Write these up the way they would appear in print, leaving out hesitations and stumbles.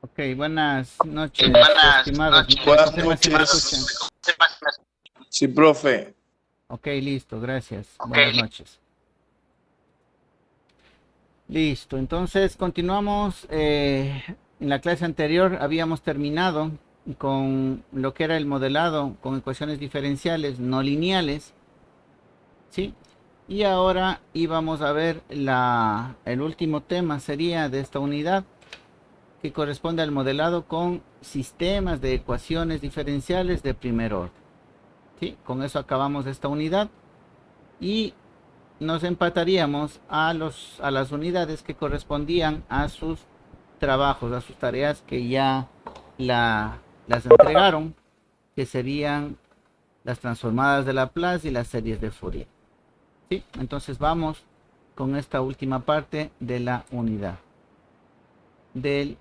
Ok, buenas noches, Buenas estimados. ¿Me noches. pueden Buenas confirmar si me escuchan? noches. Sí, profe. Ok, listo, gracias. Ok, Buenas noches. Listo, entonces continuamos. En la clase anterior habíamos terminado con lo que era el modelado con ecuaciones diferenciales no lineales, ¿sí? Y ahora íbamos a ver el último tema sería de esta unidad, que corresponde al modelado con sistemas de ecuaciones diferenciales de primer orden. ¿Sí? Con eso acabamos esta unidad y nos empataríamos a las unidades que correspondían a sus trabajos, a sus tareas que ya las entregaron, que serían las transformadas de Laplace y las series de Fourier. ¿Sí? Entonces vamos con esta última parte de la unidad del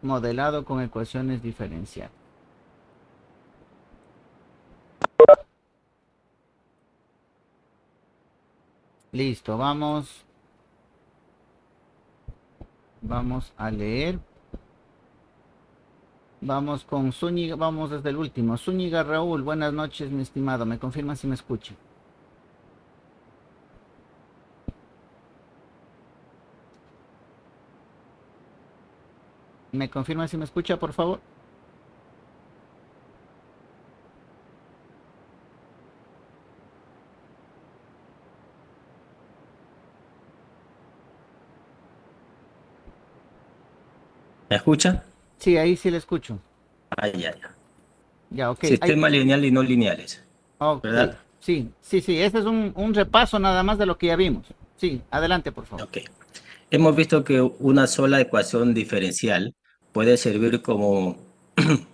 modelado con ecuaciones diferenciales. Listo, vamos a leer. Vamos con Zúñiga, vamos desde el último. Zúñiga Raúl, buenas noches, mi estimado. ¿Me confirma si me escucha? ¿Me confirma si me escucha, por favor? ¿Me escucha? Sí, ahí sí le escucho. Ah, ya, ya. Ya, ok. Sistema lineal y no lineales, Ok. ¿verdad? Sí, sí, sí. Este es un repaso nada más de lo que ya vimos. Sí, adelante, por favor. Ok. Hemos visto que una sola ecuación diferencial puede servir como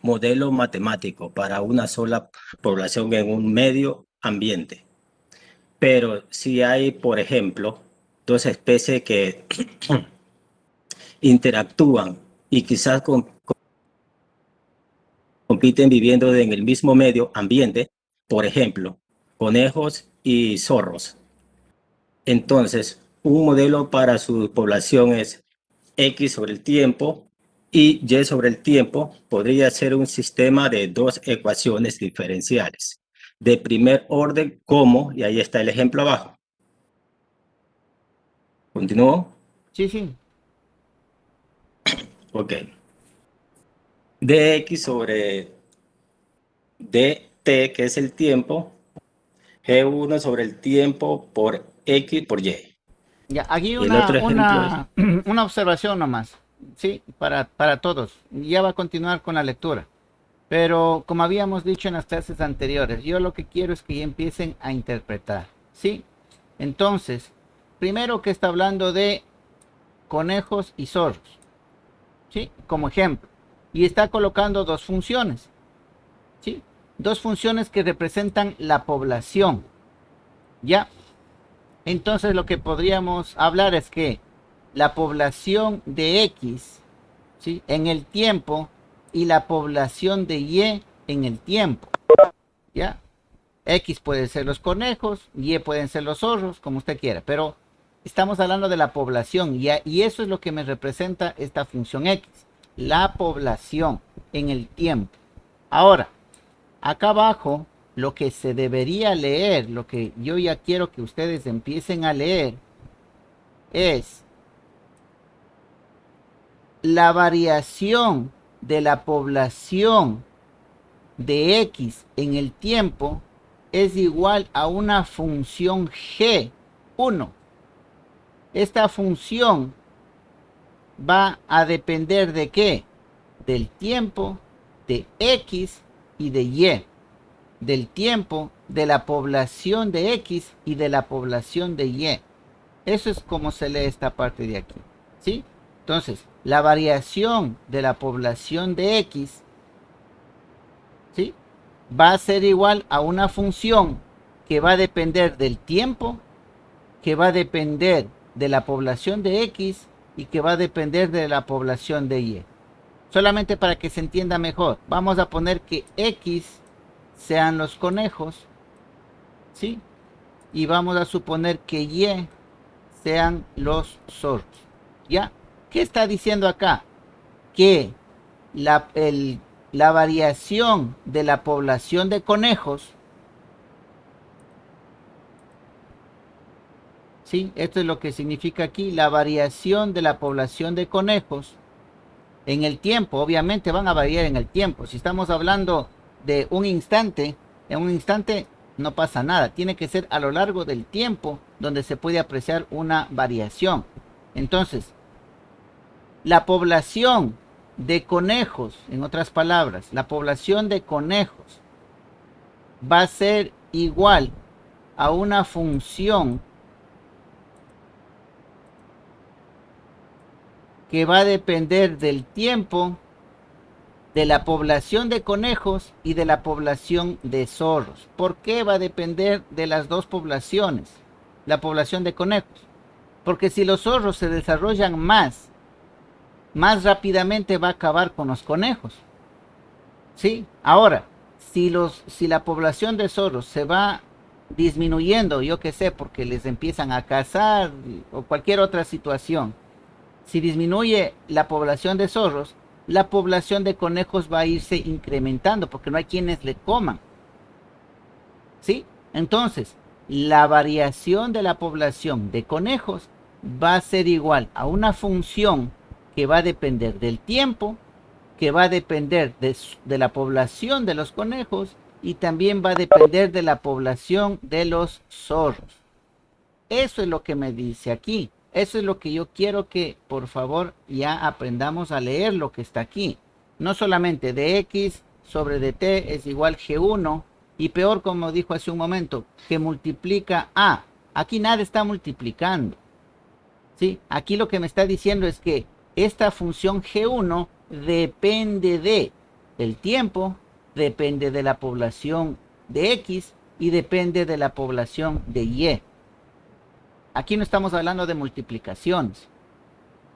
modelo matemático para una sola población en un medio ambiente. Pero si hay, por ejemplo, dos especies que interactúan y quizás compiten viviendo en el mismo medio ambiente, por ejemplo, conejos y zorros. Entonces, un modelo para su población es X sobre el tiempo y Y sobre el tiempo podría ser un sistema de dos ecuaciones diferenciales de primer orden como, y ahí está el ejemplo abajo. ¿Continúo? Sí, sí. Ok. Dx sobre dt, que es el tiempo, G1 sobre el tiempo por X por Y. Ya, aquí Y el otro ejemplo es, una observación nomás. Sí, para todos. Ya va a continuar con la lectura. Pero como habíamos dicho en las clases anteriores, yo lo que quiero es que ya empiecen a interpretar. ¿Sí? Entonces, primero que está hablando de conejos y zorros. ¿Sí? Como ejemplo. Y está colocando dos funciones. ¿Sí? Dos funciones que representan la población. ¿Ya? Entonces lo que podríamos hablar es que la población de X, ¿sí?, en el tiempo y la población de Y en el tiempo. ¿Ya? X pueden ser los conejos, Y pueden ser los zorros, como usted quiera, pero estamos hablando de la población y eso es lo que me representa esta función X, la población en el tiempo. Ahora, acá abajo, lo que se debería leer, lo que yo ya quiero que ustedes empiecen a leer, es la variación de la población de X en el tiempo es igual a una función G1. Esta función va a depender de qué? Del tiempo, de X y de Y. Del tiempo, de la población de X y de la población de Y. Eso es como se lee esta parte de aquí. ¿Sí? Entonces, la variación de la población de X, ¿sí?, va a ser igual a una función que va a depender del tiempo, que va a depender de la población de X y que va a depender de la población de Y. Solamente para que se entienda mejor, vamos a poner que X sean los conejos, ¿sí? Y vamos a suponer que Y sean los zorros. ¿Ya? ¿Qué está diciendo acá? Que la variación de la población de conejos, ¿sí? Esto es lo que significa aquí, la variación de la población de conejos en el tiempo, obviamente van a variar en el tiempo. Si estamos hablando de un instante, en un instante no pasa nada. Tiene que ser a lo largo del tiempo donde se puede apreciar una variación. Entonces, la población de conejos, en otras palabras, la población de conejos va a ser igual a una función que va a depender del tiempo, de la población de conejos y de la población de zorros. ¿Por qué va a depender de las dos poblaciones? La población de conejos. Porque si los zorros se desarrollan más rápidamente va a acabar con los conejos. ¿Sí? Ahora, si la población de zorros se va disminuyendo, yo qué sé, porque les empiezan a cazar o cualquier otra situación, si disminuye la población de zorros, la población de conejos va a irse incrementando porque no hay quienes le coman. ¿Sí? Entonces, la variación de la población de conejos va a ser igual a una función que va a depender del tiempo, que va a depender de la población de los conejos y también va a depender de la población de los zorros. Eso es lo que me dice aquí. Eso es lo que yo quiero que, por favor, ya aprendamos a leer lo que está aquí. No solamente dx sobre dt es igual g1 y peor, como dijo hace un momento, que multiplica a. Aquí nada está multiplicando. ¿Sí? Aquí lo que me está diciendo es que esta función g1 depende de el tiempo, depende de la población de x y depende de la población de y. Aquí no estamos hablando de multiplicaciones,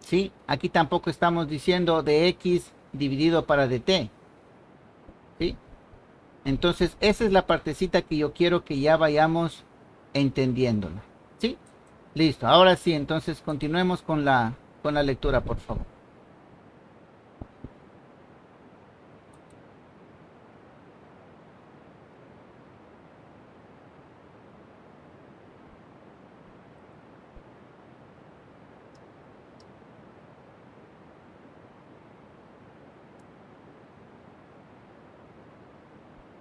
¿sí? Aquí tampoco estamos diciendo de x dividido para dt, ¿sí? Entonces, esa es la partecita que yo quiero que ya vayamos entendiéndola, ¿sí? Listo, ahora sí, entonces continuemos con la lectura, por favor.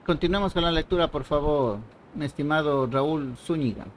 Continuemos con la lectura, por favor, mi estimado Raúl Zúñiga.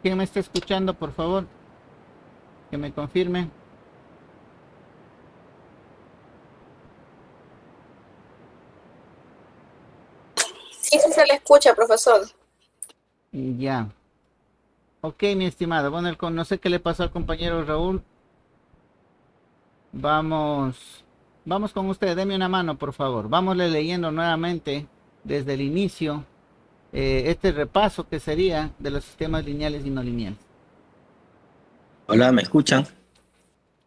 ¿Quién me está escuchando, por favor? Que me confirme. Sí, sí se le escucha, profesor. Ya. Ok, mi estimado. Bueno, no sé qué le pasó al compañero Raúl. Vamos con usted. Deme una mano, por favor. Vámosle leyendo nuevamente desde el inicio este repaso que sería de los sistemas lineales y no lineales. Hola, ¿me escuchan?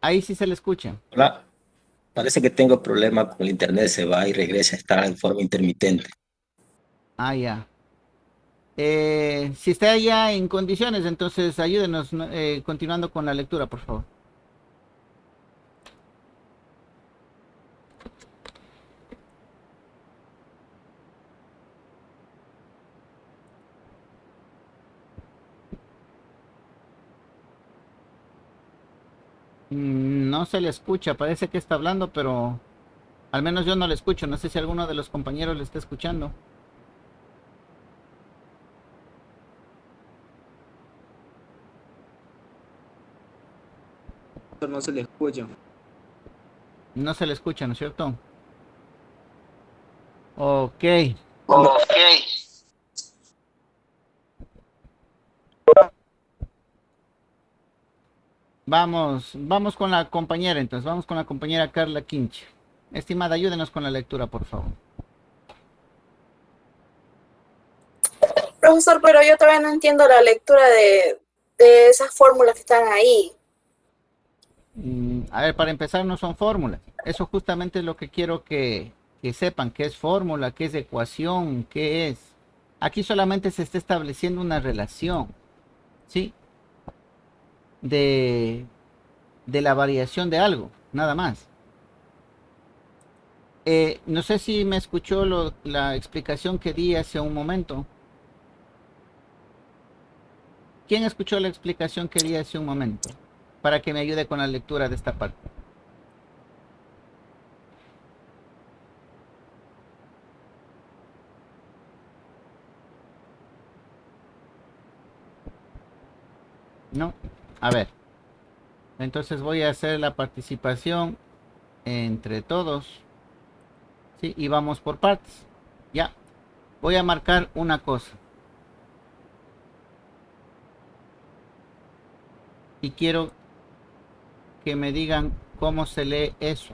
Ahí sí se le escucha. Hola. Parece que tengo problemas con el internet, se va y regresa, está en forma intermitente. Ah, ya. Si está ya en condiciones, entonces ayúdenos continuando con la lectura, por favor. No se le escucha, parece que está hablando, pero al menos yo no le escucho. No sé si alguno de los compañeros le está escuchando. No se le escucha. No se le escucha, ¿no es cierto? Ok. Ok. Vamos con la compañera entonces, vamos con la compañera Carla Quinche. Estimada, ayúdenos con la lectura, por favor. Profesor, pero yo todavía no entiendo la lectura de esas fórmulas que están ahí. A ver, para empezar, no son fórmulas. Eso justamente es lo que quiero que sepan, qué es fórmula, qué es ecuación, qué es. Aquí solamente se está estableciendo una relación, ¿sí? De la variación de algo, nada más. No sé si me escuchó la explicación que di hace un momento. ¿Quién escuchó la explicación que di hace un momento? Para que me ayude con la lectura de esta parte. No. A ver. Entonces voy a hacer la participación entre todos. ¿Sí? Y vamos por partes. Ya. Voy a marcar una cosa. Y quiero que me digan cómo se lee eso.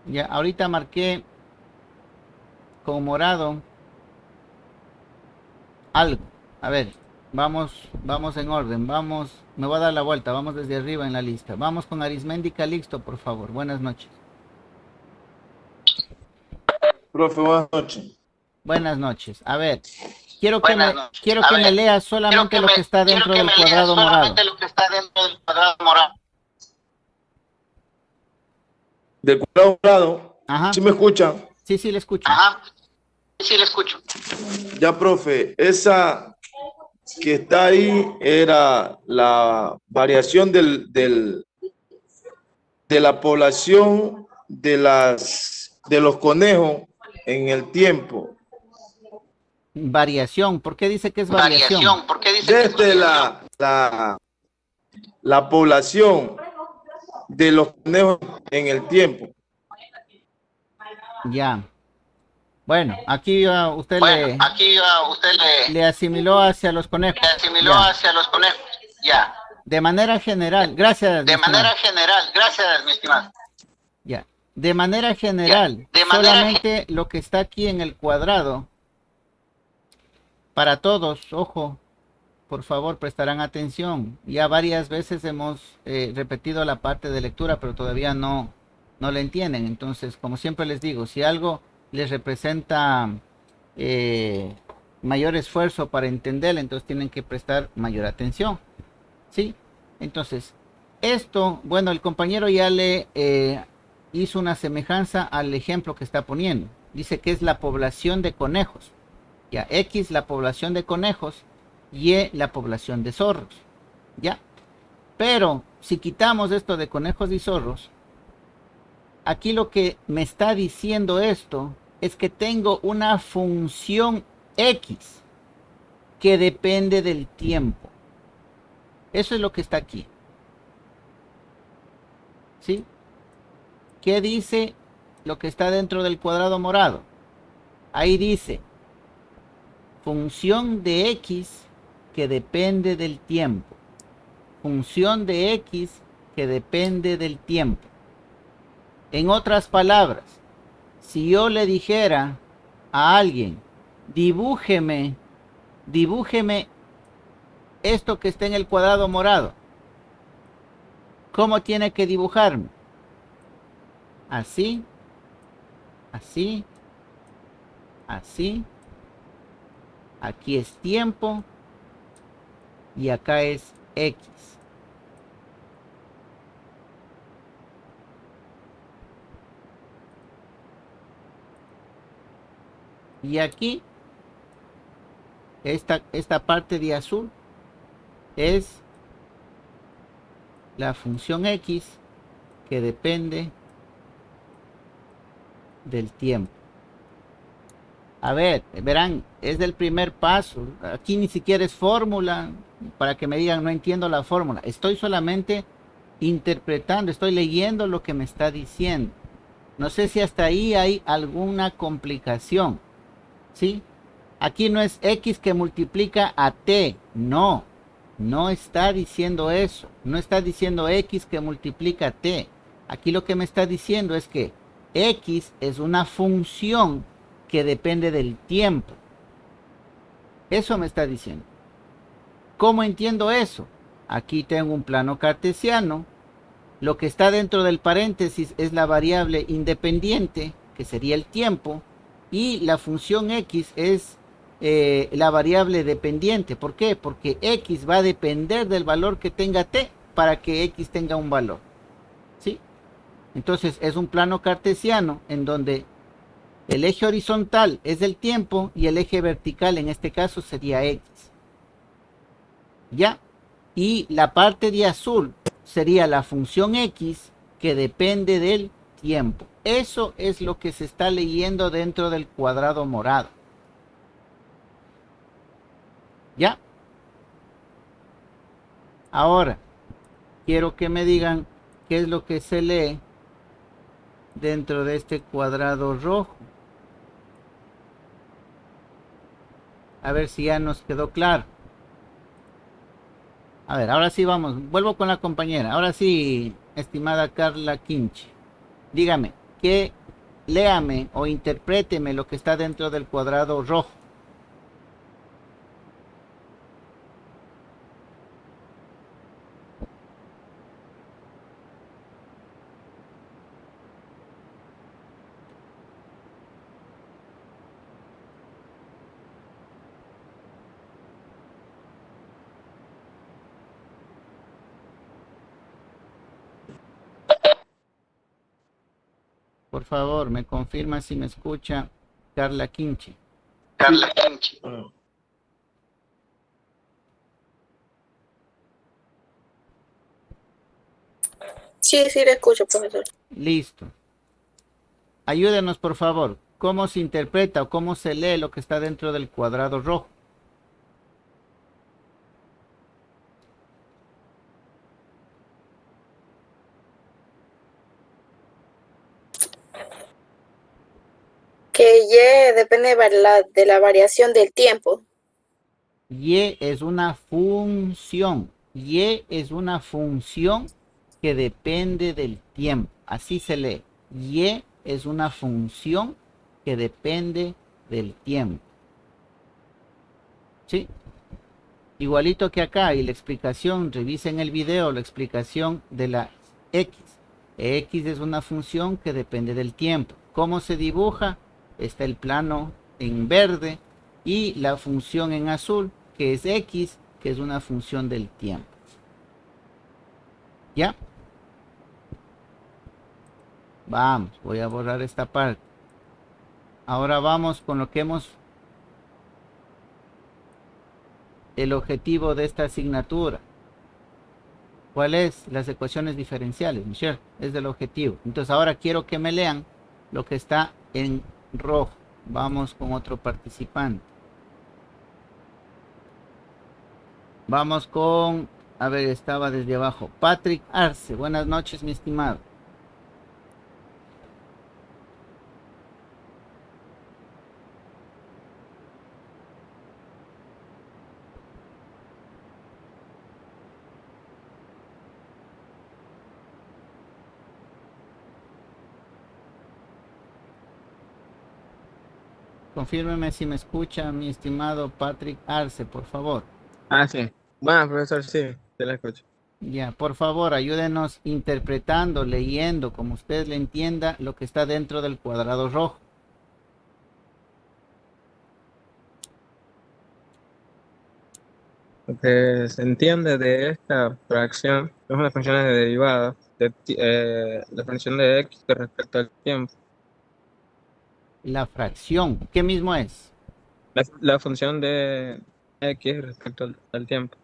Ya, ahorita marqué con morado algo. A ver, vamos en orden. Me voy a dar la vuelta. Vamos desde arriba en la lista. Vamos con Arismendi Calixto, por favor. Buenas noches. Profe, buenas noches. Buenas noches. A ver, quiero que me lea solamente lo que está dentro del cuadrado morado. Del cuadrado morado. Ajá. ¿Sí me escuchan? Sí, le escucho. Ajá. Sí, le escucho. Ya, profe, esa que está ahí era la variación de la población de los conejos en el tiempo. Variación. ¿Por qué dice que es variación? ¿Por qué dice que es Desde variación? la población de los conejos en el tiempo. Ya. Bueno, aquí usted le asimiló hacia los conejos. Ya. De manera general, gracias. Gracias, mi estimado. Ya. De manera general, solamente lo que está aquí en el cuadrado, para todos, ojo, por favor, prestarán atención. Ya varias veces hemos repetido la parte de lectura, pero todavía no la entienden. Entonces, como siempre les digo, si algo les representa mayor esfuerzo para entenderlo, entonces tienen que prestar mayor atención. ¿Sí? Entonces, esto, bueno, el compañero ya le hizo una semejanza al ejemplo que está poniendo. Dice que es la población de conejos. Ya, X la población de conejos, Y la población de zorros. Ya. Pero si quitamos esto de conejos y zorros, aquí lo que me está diciendo esto es que tengo una función X que depende del tiempo. Eso es lo que está aquí. ¿Sí? ¿Qué dice lo que está dentro del cuadrado morado? Ahí dice función de X que depende del tiempo. Función de X que depende del tiempo. En otras palabras, si yo le dijera a alguien, dibújeme esto que está en el cuadrado morado, ¿cómo tiene que dibujarme? Así, así, así. Aquí es tiempo y acá es X. Y aquí, esta parte de azul es la función X que depende del tiempo. A ver, verán, es del primer paso. Aquí ni siquiera es fórmula, para que me digan, no entiendo la fórmula. Estoy solamente interpretando, estoy leyendo lo que me está diciendo. No sé si hasta ahí hay alguna complicación. ¿Sí? Aquí no es X que multiplica a T, no. No está diciendo eso. No está diciendo X que multiplica T. Aquí lo que me está diciendo es que X es una función que depende del tiempo. Eso me está diciendo. ¿Cómo entiendo eso? Aquí tengo un plano cartesiano. Lo que está dentro del paréntesis es la variable independiente, que sería el tiempo, y la función X es la variable dependiente. ¿Por qué? Porque X va a depender del valor que tenga T para que X tenga un valor. ¿Sí? Entonces es un plano cartesiano en donde el eje horizontal es el tiempo y el eje vertical en este caso sería X. ¿Ya? Y la parte de azul sería la función X que depende del tiempo. Eso es lo que se está leyendo dentro del cuadrado morado. ¿Ya? Ahora, quiero que me digan qué es lo que se lee dentro de este cuadrado rojo. A ver si ya nos quedó claro. A ver, ahora sí vamos. Vuelvo con la compañera. Ahora sí, estimada Carla Quinche. Dígame, léame o interpréteme lo que está dentro del cuadrado rojo. Por favor, me confirma si me escucha Carla Quinche. Carla Quinche. Sí, sí, le escucho, profesor. Listo. Ayúdenos, por favor. ¿Cómo se interpreta o cómo se lee lo que está dentro del cuadrado rojo? Que Y depende de la variación del tiempo. Y es una función. Y es una función que depende del tiempo. Así se lee. Y es una función que depende del tiempo. ¿Sí? Igualito que acá, y la explicación, revisen el video, la explicación de la X. X es una función que depende del tiempo. ¿Cómo se dibuja? Está el plano en verde y la función en azul, que es X, que es una función del tiempo. ¿Ya? Vamos, voy a borrar esta parte. Ahora vamos con lo que el objetivo de esta asignatura. ¿Cuál es? Las ecuaciones diferenciales, Michelle, es del objetivo. Entonces ahora quiero que me lean lo que está en rojo. Vamos con otro participante. Vamos con, a ver, estaba desde abajo. Patrick Arce, buenas noches, mi estimado. Confírmeme si me escucha, mi estimado Patrick Arce, por favor. Ah, sí. Bueno, profesor, sí, te la escucho. Ya, por favor, ayúdenos interpretando, leyendo, como usted le entienda, lo que está dentro del cuadrado rojo. Lo que se entiende de esta fracción es una función de derivada, la función de x con respecto al tiempo. La fracción, ¿qué mismo es? La función de x respecto al tiempo.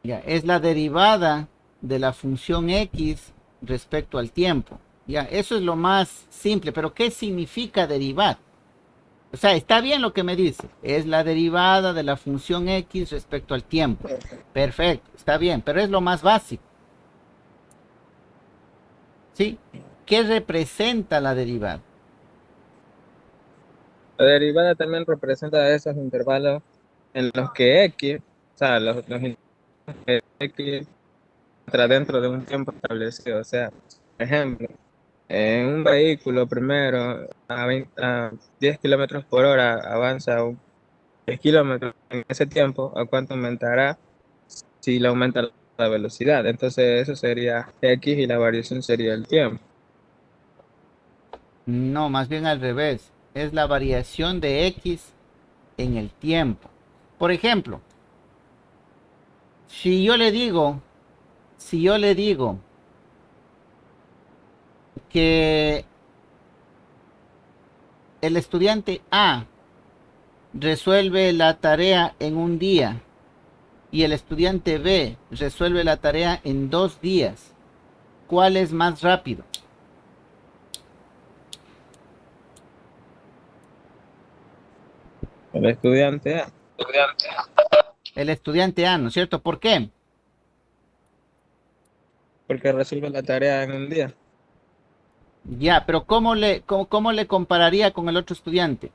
Ya, es la derivada de la función x respecto al tiempo. Ya, eso es lo más simple, pero ¿qué significa derivar? O sea, está bien lo que me dice, es la derivada de la función x respecto al tiempo. Perfecto, está bien, pero es lo más básico. ¿Sí? ¿Qué representa la derivada? La derivada también representa esos intervalos en los que x O sea, los X entra dentro de un tiempo establecido. O sea, ejemplo, en un vehículo primero a 10 kilómetros por hora avanza 10 kilómetros en ese tiempo, ¿a cuánto aumentará si le aumenta la velocidad? Entonces eso sería X y la variación sería el tiempo. No, más bien al revés. Es la variación de X en el tiempo. Por ejemplo, si yo le digo, si yo le digo que el estudiante A resuelve la tarea en un día y el estudiante B resuelve la tarea en 2 días, ¿cuál es más rápido? El estudiante A, El estudiante A, ¿no es cierto? ¿Por qué? porque resuelve la tarea en un día. Ya, pero cómo le compararía con el otro estudiante?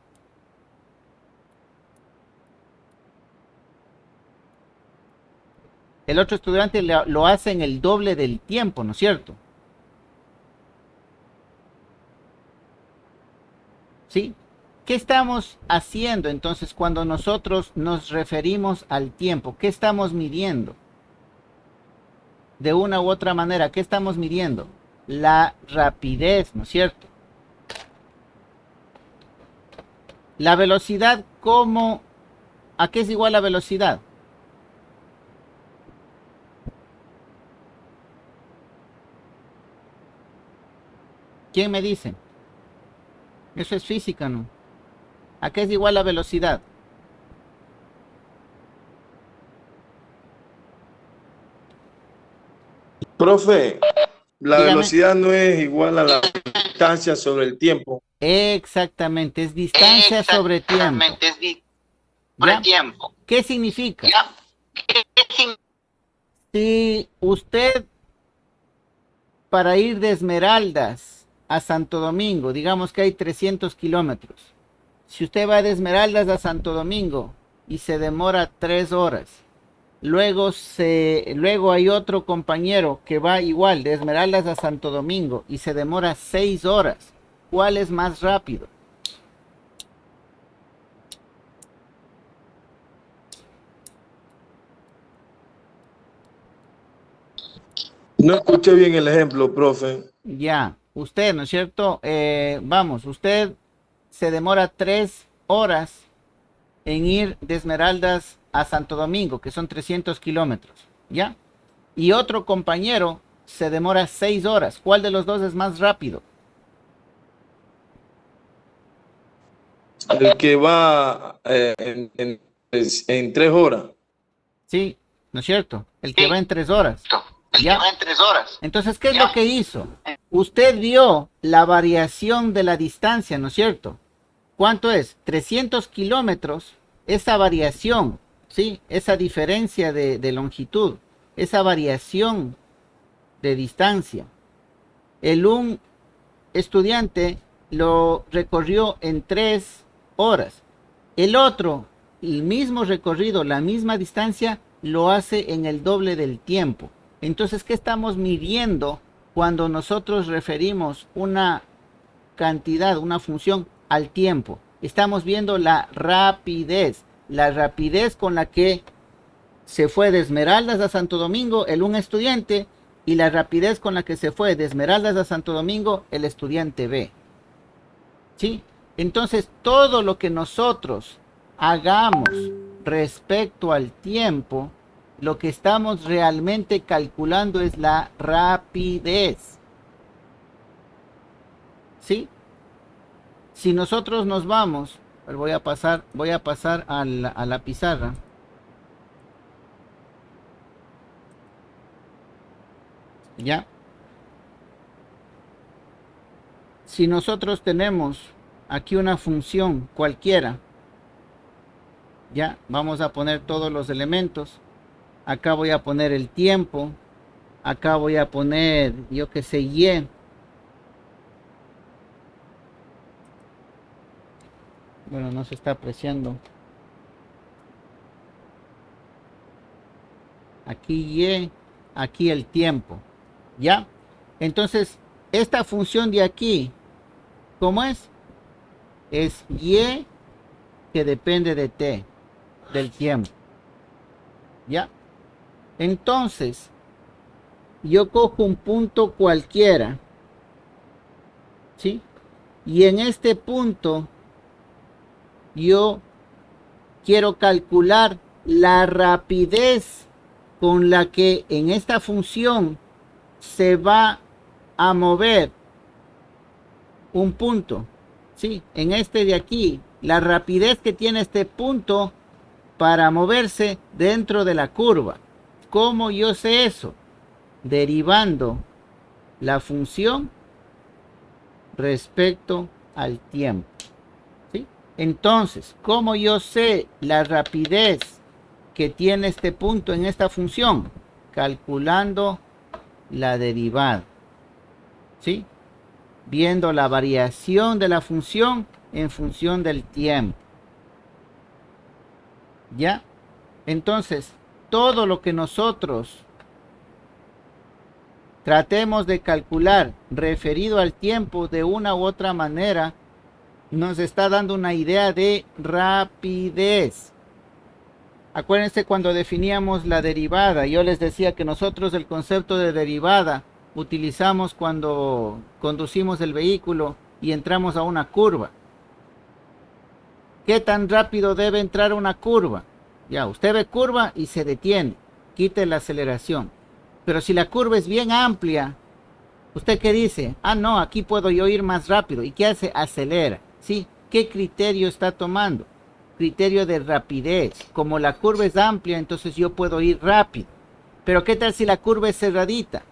El otro estudiante lo hace en el doble del tiempo, ¿no es cierto? ¿Sí? ¿Qué estamos haciendo entonces cuando nosotros nos referimos al tiempo? ¿Qué estamos midiendo? De una u otra manera, ¿qué estamos midiendo? La rapidez, ¿no es cierto? La velocidad, ¿cómo? ¿A qué es igual la velocidad? ¿Quién me dice? Eso es física, ¿no? ¿A qué es igual la velocidad? Profe, la Dígame. velocidad no es igual a la distancia sobre el tiempo. Exactamente, es distancia sobre tiempo. Exactamente, es por el ¿Ya? tiempo. ¿Qué significa? ¿Ya? ¿Qué significa? Si usted para ir de Esmeraldas a Santo Domingo, digamos que hay 300 kilómetros. Si usted va de Esmeraldas a Santo Domingo y se demora 3 horas, luego hay otro compañero que va igual de Esmeraldas a Santo Domingo y se demora 6 horas, ¿cuál es más rápido? No escuché bien el ejemplo, profe. Ya, usted, ¿no es cierto? Vamos, usted se demora 3 horas en ir de Esmeraldas a Santo Domingo, que son 300 kilómetros, ¿ya? Y otro compañero se demora 6 horas. ¿Cuál de los dos es más rápido? El que va en 3 horas. Sí, ¿no es cierto? El que va Sí, en 3 horas, el que ¿ya? va en 3 horas. Entonces, ¿qué es lo ¿Ya? que hizo? Usted vio la variación de la distancia, ¿no es cierto? ¿Cuánto es? 300 kilómetros, esa variación, ¿sí? Esa diferencia de longitud, esa variación de distancia. Un estudiante lo recorrió en 3 horas. El otro, el mismo recorrido, la misma distancia, lo hace en el doble del tiempo. Entonces, ¿qué estamos midiendo cuando nosotros referimos una cantidad, una función al tiempo? Estamos viendo la rapidez con la que se fue de Esmeraldas a Santo Domingo un estudiante y la rapidez con la que se fue de Esmeraldas a Santo Domingo el estudiante B. ¿Sí? Entonces, todo lo que nosotros hagamos respecto al tiempo, lo que estamos realmente calculando es la rapidez. ¿Sí? Si nosotros nos vamos, voy a pasar a la pizarra. ¿Ya? Si nosotros tenemos aquí una función cualquiera, ya vamos a poner todos los elementos. Acá voy a poner el tiempo. Acá voy a poner, yo que sé, y. Bueno, no se está apreciando. aquí y, aquí el tiempo, ¿ya? Entonces, esta función de aquí, ¿cómo es? Es y que depende de t, del tiempo, ¿ya? Entonces, yo cojo un punto cualquiera, ¿sí? Y en este punto, yo quiero calcular la rapidez con la que en esta función se va a mover un punto, ¿sí? En este de aquí, la rapidez que tiene este punto para moverse dentro de la curva. ¿Cómo yo sé eso? Derivando la función respecto al tiempo, ¿sí? Entonces, ¿cómo yo sé la rapidez que tiene este punto en esta función? Calculando la derivada, ¿sí? Viendo la variación de la función en función del tiempo, ¿ya? Entonces, todo lo que nosotros tratemos de calcular referido al tiempo de una u otra manera, nos está dando una idea de rapidez. Acuérdense cuando definíamos la derivada, yo les decía que nosotros el concepto de derivada utilizamos cuando conducimos el vehículo y entramos a una curva. ¿Qué tan rápido debe entrar una curva? Ya, usted ve curva y se detiene, quite la aceleración. Pero si la curva es bien amplia, ¿usted qué dice? Ah, no, aquí puedo yo ir más rápido. ¿Y qué hace? Acelera. ¿Sí? ¿Qué criterio está tomando? Criterio de rapidez. Como la curva es amplia, entonces yo puedo ir rápido. Pero ¿qué tal si la curva es cerradita?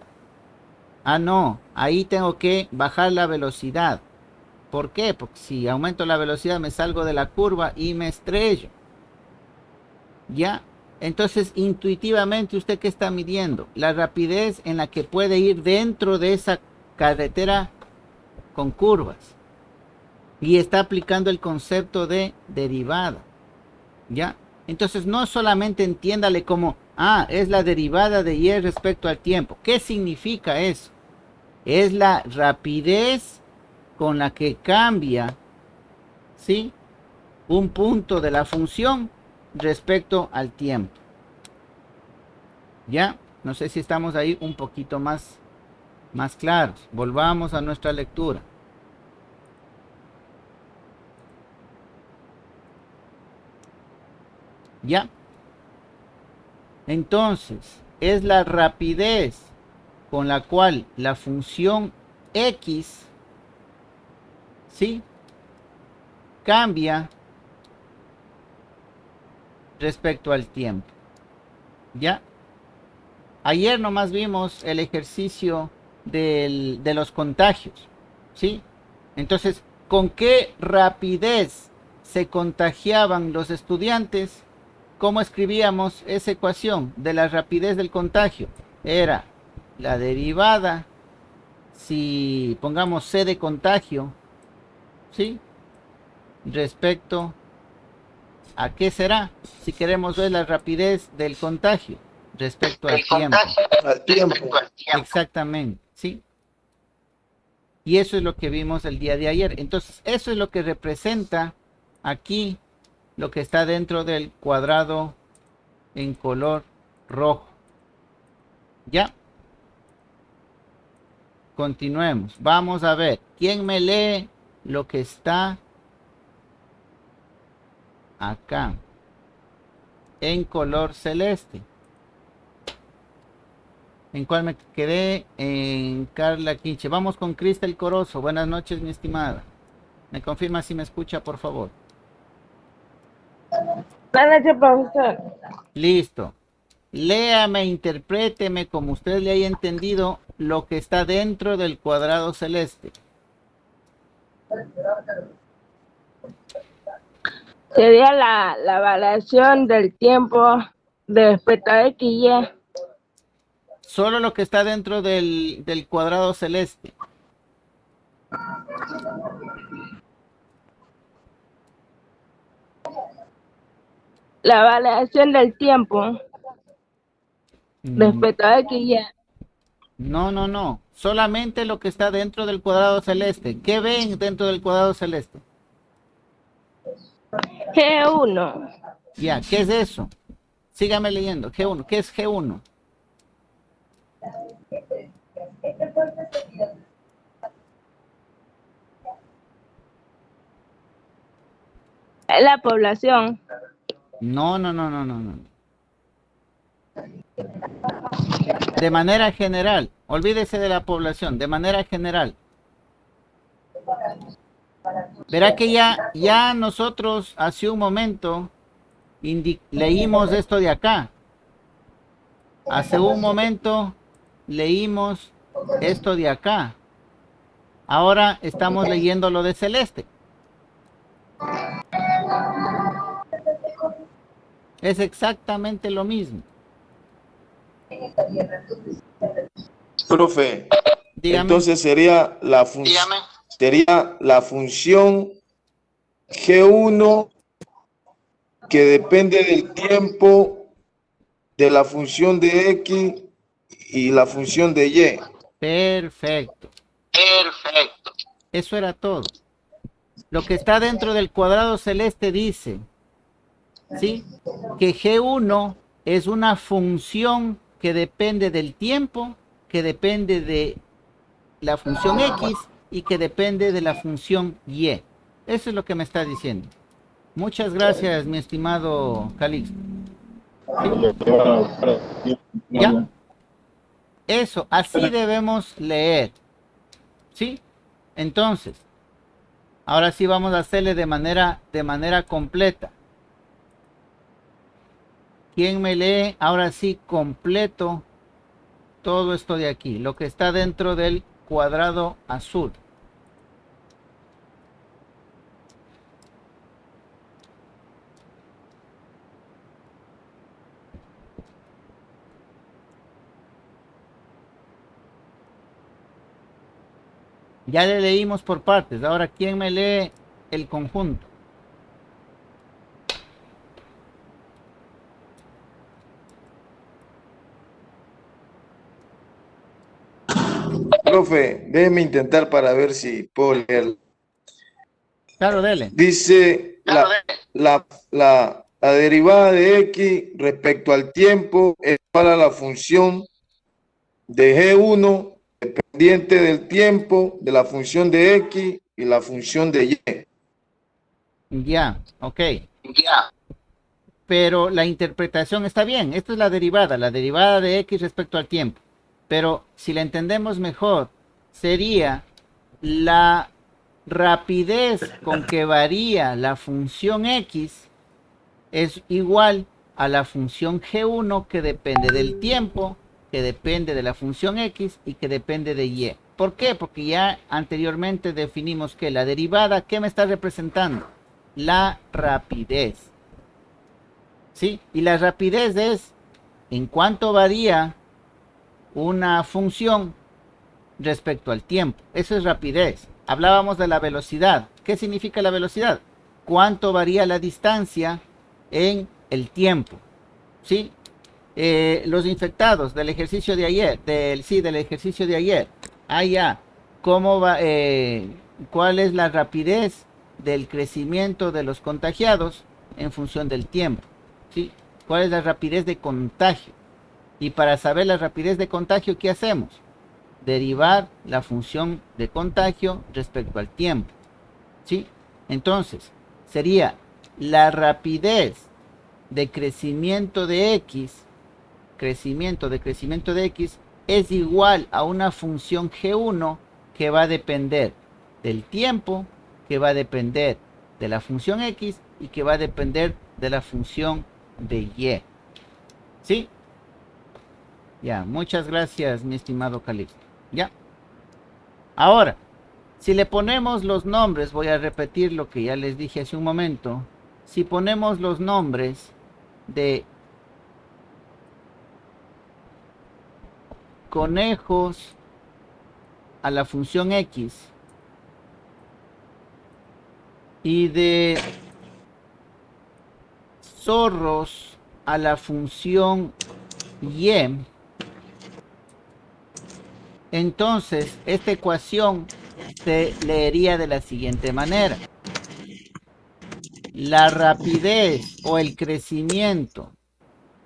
Ah, no, ahí tengo que bajar la velocidad. ¿Por qué? Porque si aumento la velocidad me salgo de la curva y me estrello. ¿Ya? Entonces, intuitivamente, ¿usted qué está midiendo? La rapidez en la que puede ir dentro de esa carretera con curvas. Y está aplicando el concepto de derivada. ¿Ya? Entonces, no solamente entiéndale como, es la derivada de y respecto al tiempo. ¿Qué significa eso? Es la rapidez con la que cambia, ¿sí?, un punto de la función respecto al tiempo. ¿Ya? No sé si estamos ahí un poquito más claros. Volvamos a nuestra lectura. ¿Ya? Entonces, es la rapidez con la cual la función x, ¿sí?, cambia respecto al tiempo. ¿Ya? Ayer nomás vimos el ejercicio de los contagios, ¿sí? Entonces, ¿con qué rapidez se contagiaban los estudiantes? ¿Cómo escribíamos esa ecuación de la rapidez del contagio? Era la derivada, si pongamos c de contagio, ¿sí?, respecto a qué será, si queremos ver la rapidez del contagio respecto al tiempo. Al tiempo. Exactamente, ¿sí? Y eso es lo que vimos el día de ayer. Entonces, eso es lo que representa aquí lo que está dentro del cuadrado en color rojo. ¿Ya? Continuemos. Vamos a ver. ¿Quién me lee lo que está acá en color celeste? ¿En cuál me quedé? En Carla Quinche. Vamos con Cristel Corozo. Buenas noches, mi estimada. ¿Me confirma si me escucha, por favor? Buenas noches, profesor. Listo. Léame, interpréteme como usted le haya entendido lo que está dentro del cuadrado celeste. Sería la variación del tiempo de respecto a X y Y. Solo lo que está dentro del cuadrado celeste. La variación del tiempo. respecto a X y Y. No, no, no. Solamente lo que está dentro del cuadrado celeste. ¿Qué ven dentro del cuadrado celeste? G1. Ya, ¿qué es eso? Sígame leyendo. G1. ¿Qué es G1? Es la población. No, no, no, no, no, no. De manera general. Olvídese de la población. De manera general. Verá que ya nosotros hace un momento leímos esto de acá. Hace un momento leímos esto de acá. Ahora estamos leyendo lo de celeste. Es exactamente lo mismo. Profe, Dígame. entonces sería Dígame. la función G1 que depende del tiempo de la función de X y la función de Y. Perfecto. Perfecto. Eso era todo. Lo que está dentro del cuadrado celeste dice, ¿sí? Que G1 es una función que depende del tiempo, que depende de la función X y que depende de la función Y. Eso es lo que me está diciendo. Muchas gracias, mi estimado Calixto. ¿Sí? ¿Ya? Eso, así debemos leer. ¿Sí? Entonces, ahora sí vamos a hacerle de manera completa. ¿Quién me lee ahora sí completo todo esto de aquí? Lo que está dentro del cuadrado azul. Ya le leímos por partes. Ahora, ¿quién me lee el conjunto? Profe, déjeme intentar para ver si puedo leer. Claro, dele. Dice la derivada de X respecto al tiempo es igual a la función de G1 dependiente del tiempo de la función de X y la función de Y. Ya, ok. Ya. Pero la interpretación está bien. Esta es la derivada de X respecto al tiempo. Pero si la entendemos mejor, sería la rapidez con que varía la función X es igual a la función G1 que depende del tiempo, que depende de la función X y que depende de Y. ¿Por qué? Porque ya anteriormente definimos que la derivada, ¿qué me está representando? La rapidez. ¿Sí? Y la rapidez es en cuánto varía una función respecto al tiempo. Eso es rapidez. Hablábamos de la velocidad. ¿Qué significa la velocidad? Cuánto varía la distancia en el tiempo. ¿Sí? Los infectados del ejercicio de ayer, del ejercicio de ayer. Ya. ¿Cómo va, cuál es la rapidez del crecimiento de los contagiados en función del tiempo? ¿Sí? ¿Cuál es la rapidez de contagio? Y para saber la rapidez de contagio, ¿qué hacemos? Derivar la función de contagio respecto al tiempo. ¿Sí? Entonces, sería la rapidez de crecimiento de X, crecimiento de X, es igual a una función G1 que va a depender del tiempo, que va a depender de la función X y que va a depender de la función de Y. ¿Sí? Ya, muchas gracias, mi estimado Calixto. Ya. Ahora, si le ponemos los nombres, voy a repetir lo que ya les dije hace un momento. Si ponemos los nombres de conejos a la función X y de zorros a la función Y, entonces esta ecuación se leería de la siguiente manera. La rapidez o el crecimiento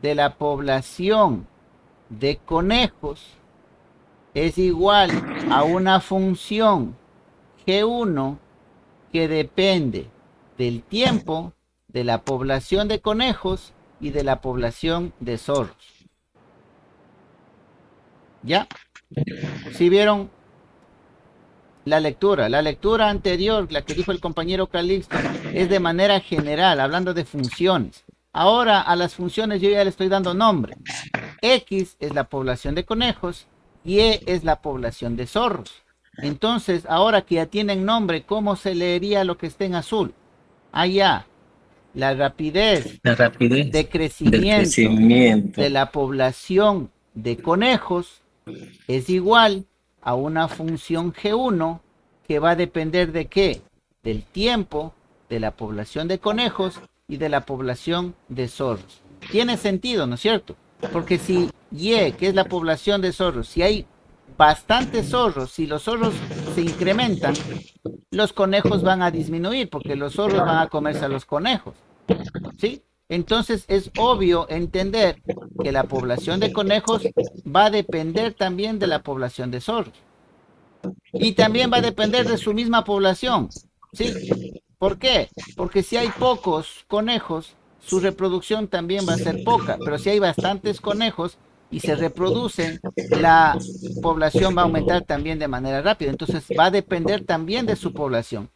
de la población de conejos es igual a una función G1 que depende del tiempo, de la población de conejos y de la población de zorros. ¿Ya? ¿Sí vieron la lectura? La lectura anterior, la que dijo el compañero Calixto, es de manera general, hablando de funciones. Ahora a las funciones yo ya le estoy dando nombre. X es la población de conejos, Y es la población de zorros. Entonces, ahora que ya tienen nombre, ¿cómo se leería lo que está en azul? Allá, la rapidez de del crecimiento de crecimiento. la población de conejos es igual a una función G1 que va a depender de ¿qué? Del tiempo, de la población de conejos y de la población de zorros. Tiene sentido, ¿no es cierto? Porque si Y, que es la población de zorros, si hay bastantes zorros, si los zorros se incrementan, los conejos van a disminuir porque los zorros van a comerse a los conejos. ¿Sí? Entonces es obvio entender que la población de conejos va a depender también de la población de zorros. Y también va a depender de su misma población. ¿Sí? ¿Por qué? Porque si hay pocos conejos, su reproducción también va a ser poca. Pero si hay bastantes conejos y se reproducen, la población va a aumentar también de manera rápida. Entonces va a depender también de su población.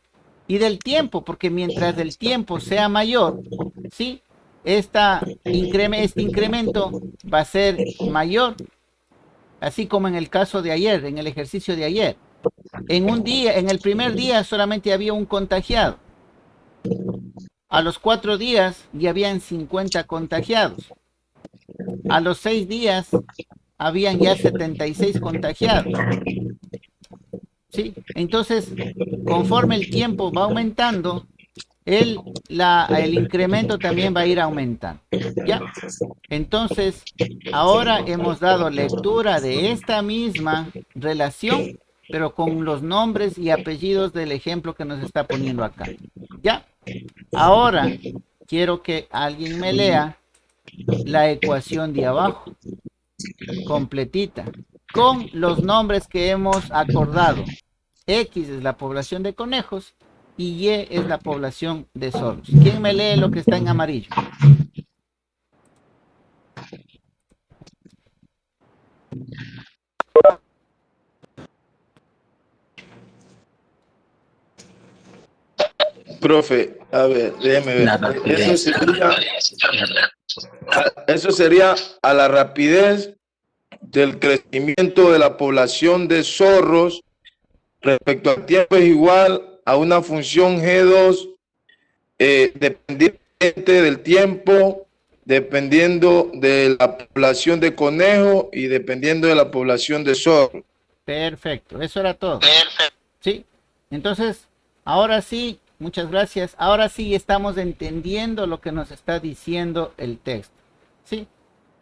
Y del tiempo, porque mientras el tiempo sea mayor, ¿sí? Este incremento va a ser mayor, así como en el caso de ayer, en el ejercicio de ayer. En un día, en el primer día solamente había un contagiado. A los 4 días ya habían 50 contagiados. A los 6 días habían ya 76 contagiados. ¿Sí? Entonces, conforme el tiempo va aumentando, el incremento también va a ir aumentando. ¿Ya? Entonces, ahora hemos dado lectura de esta misma relación, pero con los nombres y apellidos del ejemplo que nos está poniendo acá. ¿Ya? Ahora, quiero que alguien me lea la ecuación de abajo, completita, con los nombres que hemos acordado. X es la población de conejos y Y es la población de zorros. ¿Quién me lee lo que está en amarillo? Profe, a ver, déjeme ver. La rapidez. Eso sería a la rapidez del crecimiento de la población de zorros respecto al tiempo es igual a una función G2 dependiente del tiempo, dependiendo de la población de conejo y dependiendo de la población de zorro. Perfecto, eso era todo. Perfecto. ¿Sí? Entonces, ahora sí, muchas gracias. Ahora sí estamos entendiendo lo que nos está diciendo el texto. ¿Sí?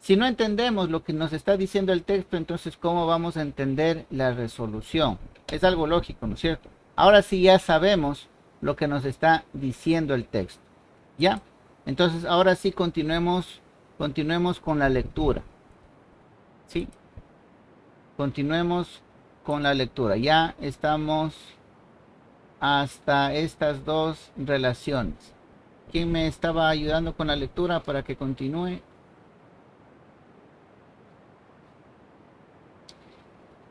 Si no entendemos lo que nos está diciendo el texto, entonces ¿cómo vamos a entender la resolución? Es algo lógico, ¿no es cierto? Ahora sí ya sabemos lo que nos está diciendo el texto. ¿Ya? Entonces, ahora sí continuemos con la lectura. ¿Sí? Continuemos con la lectura. Ya estamos hasta estas dos relaciones. ¿Quién me estaba ayudando con la lectura para que continúe?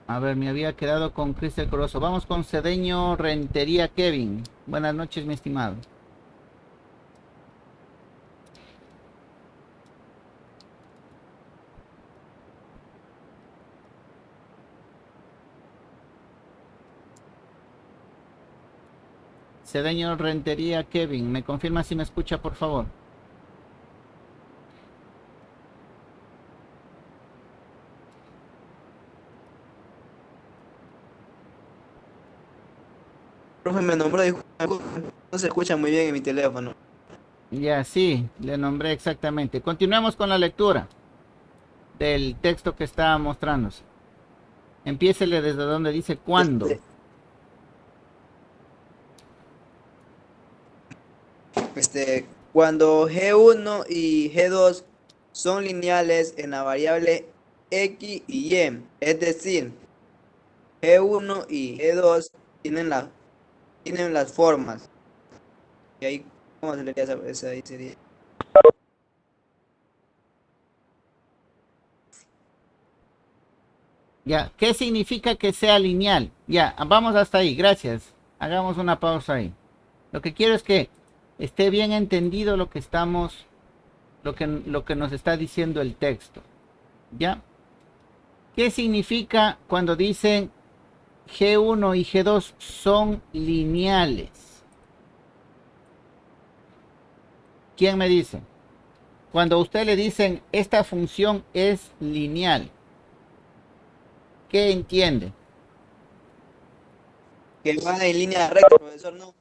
A ver, me había quedado con Cristel Corozo. Vamos con Cedeño Rentería Kevin. Buenas noches, mi estimado. Cedeño Rentería Kevin, ¿me confirma si me escucha, por favor? Profe, me nombró, no se escucha muy bien en mi teléfono. Ya, sí, le nombré exactamente. Continuemos con la lectura. del texto que está mostrándose. Empiécele desde donde dice cuándo. Cuando G1 y G2 son lineales en la variable X y Y, es decir, G1 y G2 tienen las formas. Y ahí, ¿cómo se le llama esa? Ahí sería. Ya, ¿qué significa que sea lineal? Ya, vamos hasta ahí, gracias. Hagamos una pausa ahí. Lo que quiero es que esté bien entendido lo que estamos, lo que nos está diciendo el texto. ¿Ya? ¿Qué significa cuando dicen G1 y G2 son lineales? ¿Quién me dice? Cuando a usted le dicen esta función es lineal, ¿qué entiende? Que van en línea recta, profesor, ¿no?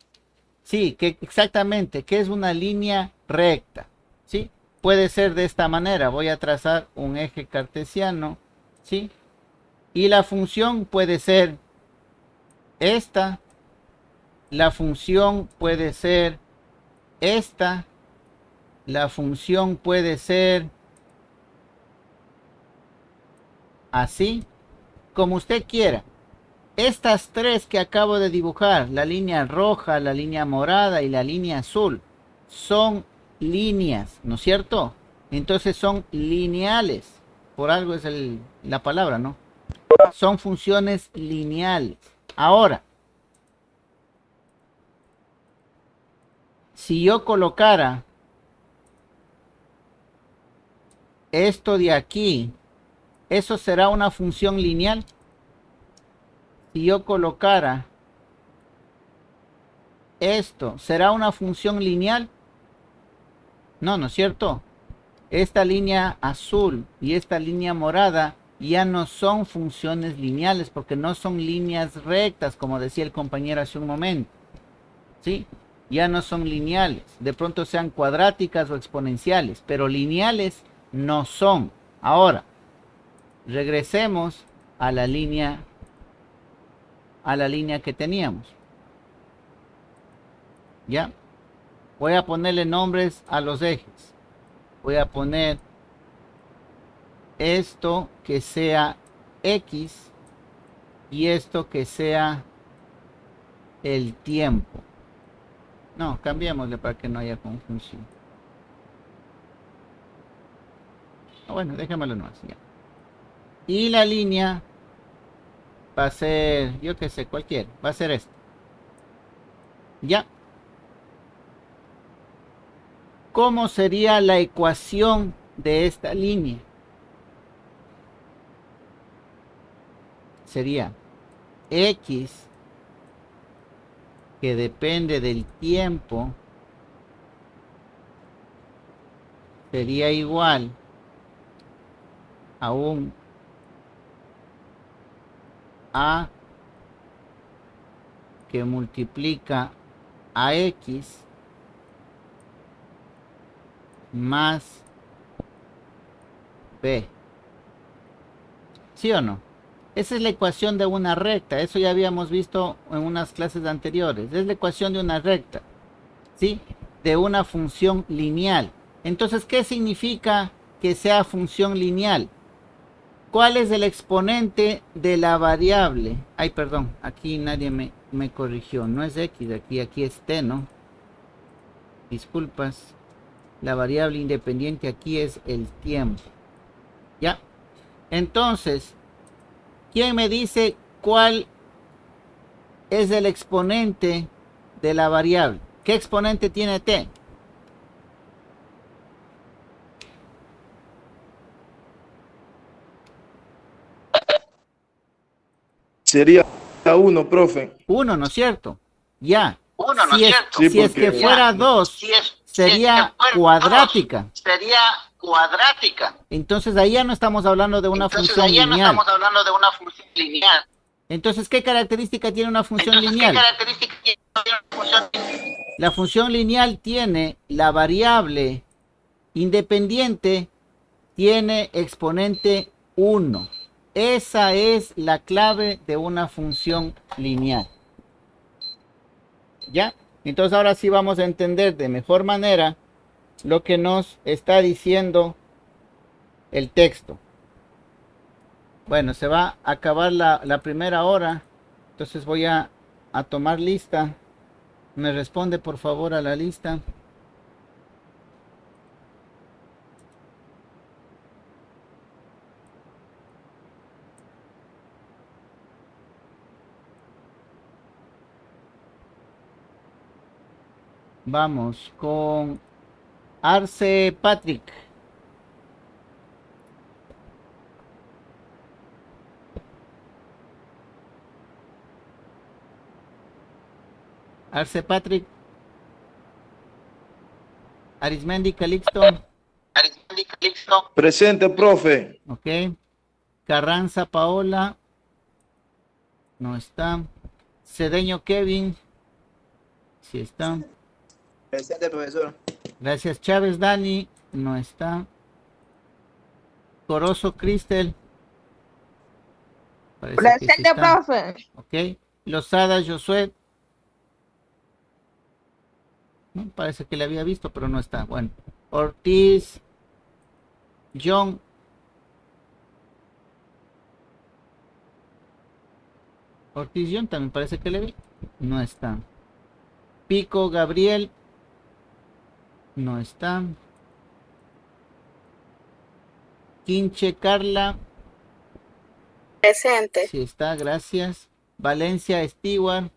Sí, que exactamente, que es una línea recta, ¿sí? Puede ser de esta manera, voy a trazar un eje cartesiano, ¿sí? Y la función puede ser esta, la función puede ser esta, la función puede ser así, como usted quiera. Estas tres que acabo de dibujar, la línea roja, la línea morada y la línea azul, son líneas, ¿no es cierto? Entonces son lineales. Por algo es la palabra, ¿no? Son funciones lineales. Ahora, si yo colocara esto de aquí, ¿eso será una función lineal? Si yo colocara esto, ¿será una función lineal? No, ¿no es cierto? Esta línea azul y esta línea morada ya no son funciones lineales porque no son líneas rectas, como decía el compañero hace un momento. ¿Sí? Ya no son lineales. De pronto sean cuadráticas o exponenciales, pero lineales no son. Ahora, regresemos a la línea que teníamos. ¿Ya? Voy a ponerle nombres a los ejes. Voy a poner esto que sea X y esto que sea el tiempo. No, cambiémosle para que no haya confusión. Bueno, déjamelo nomás. Ya. Y la línea va a ser, yo qué sé, cualquiera. Va a ser esto. Ya. ¿Cómo sería la ecuación de esta línea? Sería X, que depende del tiempo, sería igual a un A que multiplica a X más B. ¿Sí o no? Esa es la ecuación de una recta. Eso ya habíamos visto en unas clases anteriores. Es la ecuación de una recta. ¿Sí? De una función lineal. Entonces, ¿qué significa que sea función lineal? ¿Cuál es el exponente de la variable? Ay, perdón. Aquí nadie me corrigió. No es X. Aquí es T, ¿no? Disculpas. La variable independiente aquí es el tiempo. ¿Ya? Entonces, ¿quién me dice cuál es el exponente de la variable? ¿Qué exponente tiene T? Sería 1, profe. 1, ¿no es cierto? Ya. Uno, ¿no es Si es, cierto? Sí, si es que porque fuera 2, Si es sería que fuera cuadrática. dos, sería cuadrática. Entonces ahí ya no estamos hablando de una Entonces función ahí ya no lineal. estamos hablando de una función lineal. Entonces, ¿qué característica tiene una función Entonces, lineal? ¿qué característica tiene una función lineal? La función lineal tiene la variable independiente tiene exponente 1. Esa es la clave de una función lineal. ¿Ya? Entonces ahora sí vamos a entender de mejor manera lo que nos está diciendo el texto. Bueno, se va a acabar la primera hora. Entonces voy a tomar lista. Me responde por favor a la lista. Vamos con Arce Patrick. Arce Patrick. Arismendi Calixto. Arismendi Calixto. Presente, profe. Ok. Carranza Paola. No está. Cedeño Kevin. Sí está. Presente, profesor. Gracias. Chávez Dani. No está. Corozo Cristel. Parece que sí Presente, está. profe. Ok. Lozada Josué. No, parece que le había visto, pero no está. Bueno. Ortiz. John. Ortiz John también parece que le vi. No está. Pico Gabriel. No está. Quinche Carla. Presente. Sí está, gracias. Valencia Stewart.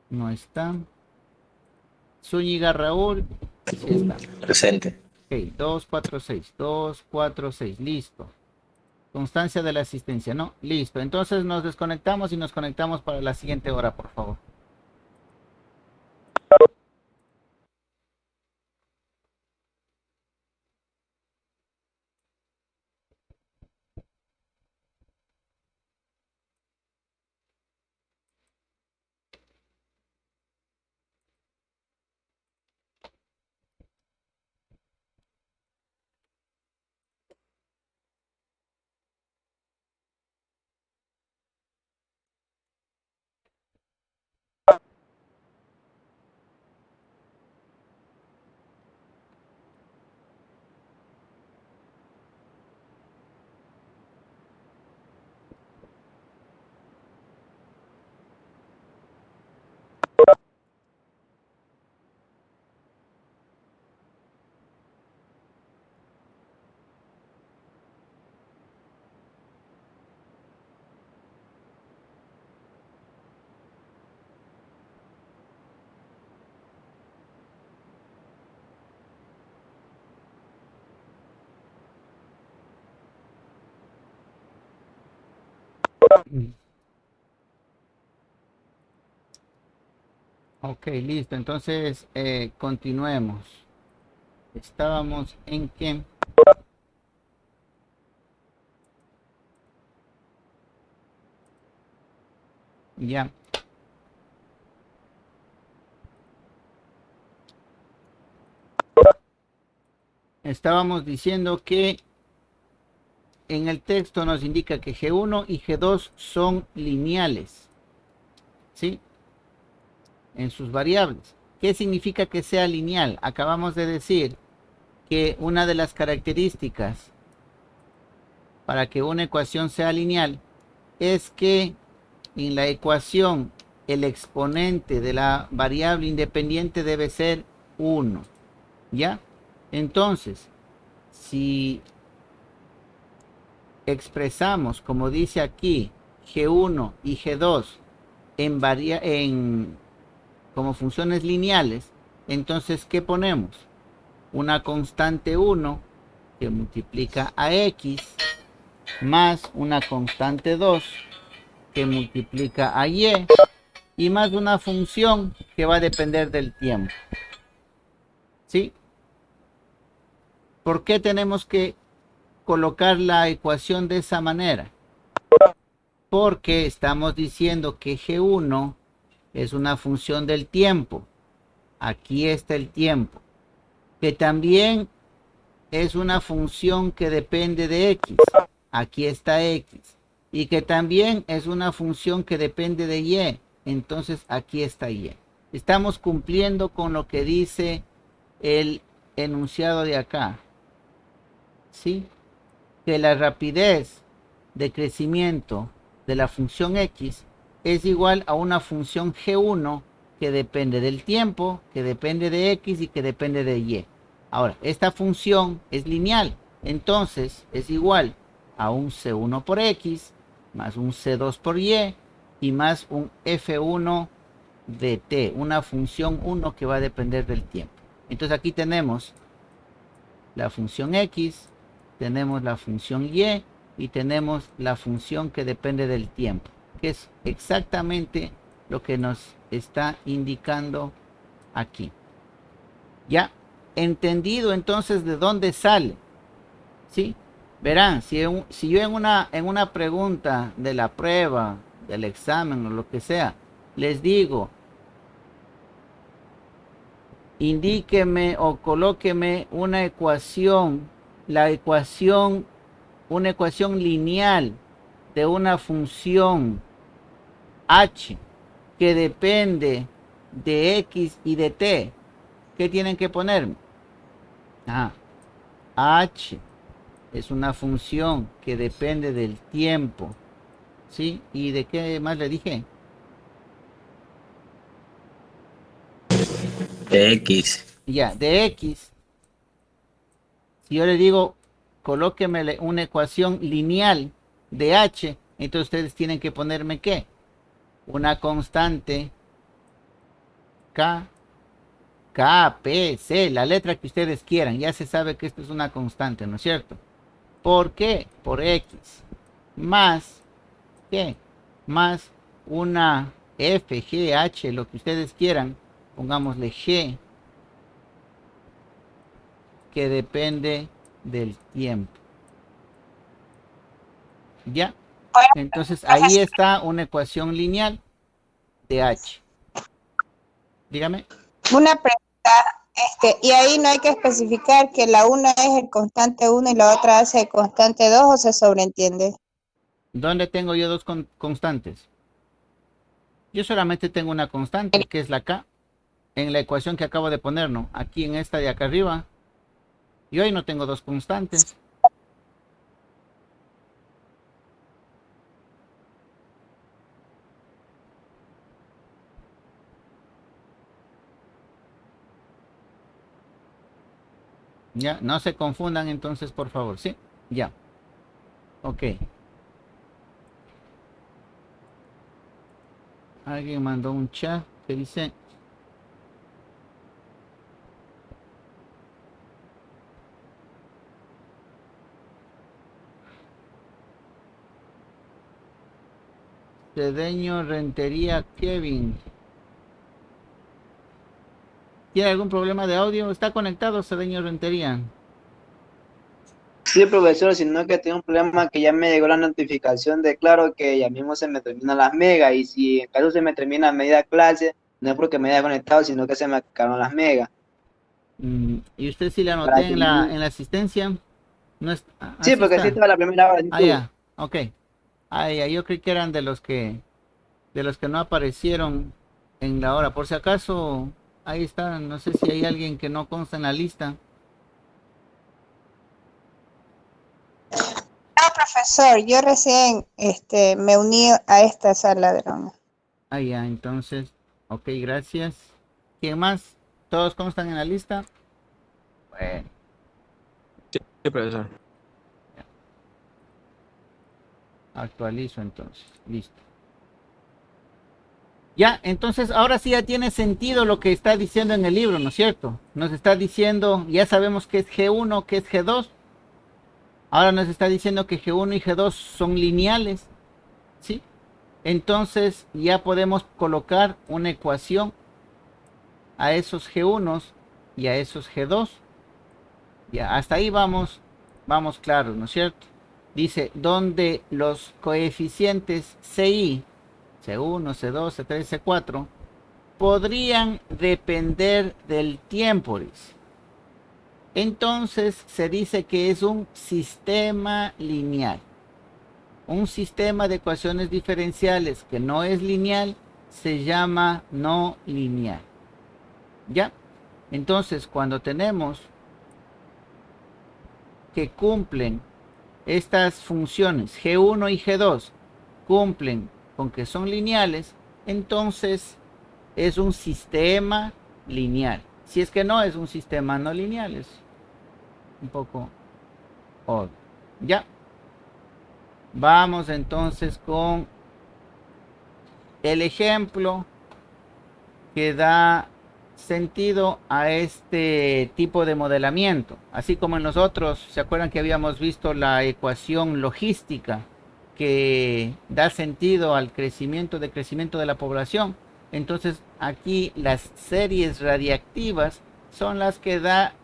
No está. Zúñiga Raúl. Sí está. Presente. Ok, 246. 246. Listo. Constancia de la asistencia. No, listo. Entonces nos desconectamos y nos conectamos para la siguiente hora, por favor. Ok, listo. Entonces, continuemos. Estábamos en que ya. Estábamos diciendo que en el texto nos indica que G1 y G2 son lineales. ¿Sí? En sus variables. ¿Qué significa que sea lineal? Acabamos de decir que una de las características para que una ecuación sea lineal es que en la ecuación el exponente de la variable independiente debe ser 1. ¿Ya? Entonces, si expresamos, como dice aquí, G1 y G2 como funciones lineales, entonces, ¿qué ponemos? Una constante 1 que multiplica a X más una constante 2 que multiplica a Y y más una función que va a depender del tiempo. ¿Sí? ¿Por qué tenemos que colocar la ecuación de esa manera? Porque estamos diciendo que G1 es una función del tiempo. Aquí está el tiempo. Que también es una función que depende de x. Aquí está x. Y que también es una función que depende de y. Entonces aquí está y. Estamos cumpliendo con lo que dice el enunciado de acá. ¿Sí? Que la rapidez de crecimiento de la función x es igual a una función g1 que depende del tiempo, que depende de x y que depende de y. Ahora, esta función es lineal, entonces es igual a un c1 por x más un c2 por y y más un f1 de t, una función 1 que va a depender del tiempo. Entonces aquí tenemos la función x, tenemos la función y tenemos la función que depende del tiempo, que es exactamente lo que nos está indicando aquí. Ya entendido entonces de dónde sale, ¿sí? Verán, si yo en una pregunta de la prueba, del examen o lo que sea, les digo, indíqueme o colóqueme una ecuación, una ecuación lineal de una función h que depende de x y de t. ¿Qué tienen que ponerme? H es una función que depende del tiempo, ¿sí? ¿Y de qué más le dije? De X. Ya, de x. Si yo le digo, colóqueme una ecuación lineal de h, entonces ustedes tienen que ponerme ¿qué? Una constante k, P, C, la letra que ustedes quieran. Ya se sabe que esto es una constante, ¿no es cierto? ¿Por qué? Por x. Más, ¿qué? Más una f, g, h, lo que ustedes quieran. Pongámosle g, que depende del tiempo. ¿Ya? Entonces ahí está una ecuación lineal de h. Dígame. Una pregunta, y ahí no hay que especificar que la una es el constante 1 y la otra es el constante 2 o se sobreentiende. ¿Dónde tengo yo dos constantes? Yo solamente tengo una constante, que es la k, en la ecuación que acabo de poner, ¿no? Aquí en esta de acá arriba. Y hoy no tengo dos constantes. Ya, no se confundan entonces, por favor, ¿sí? Ya. Ok. Alguien mandó un chat que dice... Cedeño Rentería Kevin. ¿Tiene algún problema de audio? ¿Está conectado Cedeño Rentería? Sí, profesor, sino que tengo un problema que ya me llegó la notificación de claro que ya mismo se me terminan las megas y si en caso se me termina media clase, no es porque me haya conectado, sino que se me acabaron las megas. ¿Y usted sí le anoté Para que en la asistencia? No es, sí, porque sí estaba la primera hora. Sí ya, ok. Ya, yo creí que eran de los que no aparecieron en la hora. Por si acaso, ahí está, no sé si hay alguien que no consta en la lista. No, profesor, yo recién me uní a esta sala de drama. Ya, entonces, ok, gracias. ¿Quién más? ¿Todos constan en la lista? Bueno. Sí, profesor. Actualizo entonces, listo. Ya, entonces ahora sí ya tiene sentido lo que está diciendo en el libro, ¿no es cierto? Nos está diciendo, ya sabemos que es G1, que es G2. Ahora nos está diciendo que G1 y G2 son lineales, ¿sí? Entonces ya podemos colocar una ecuación a esos G1 y a esos G2. Ya, hasta ahí vamos claros, ¿no es cierto? Dice, donde los coeficientes CI, C1, C2, C3, C4, podrían depender del tiempo, dice. entonces se dice que es un sistema lineal. Un sistema de ecuaciones diferenciales que no es lineal se llama no lineal. ¿Ya? Entonces, cuando tenemos que cumplen estas funciones G1 y G2, cumplen con que son lineales, entonces es un sistema lineal. Si es que no es un sistema no lineal, es un poco obvio. ¿Ya? Vamos entonces con el ejemplo que da sentido a este tipo de modelamiento. Así como en los otros, ¿se acuerdan que habíamos visto la ecuación logística que da sentido al crecimiento de la población? Entonces aquí las series radiactivas son las que da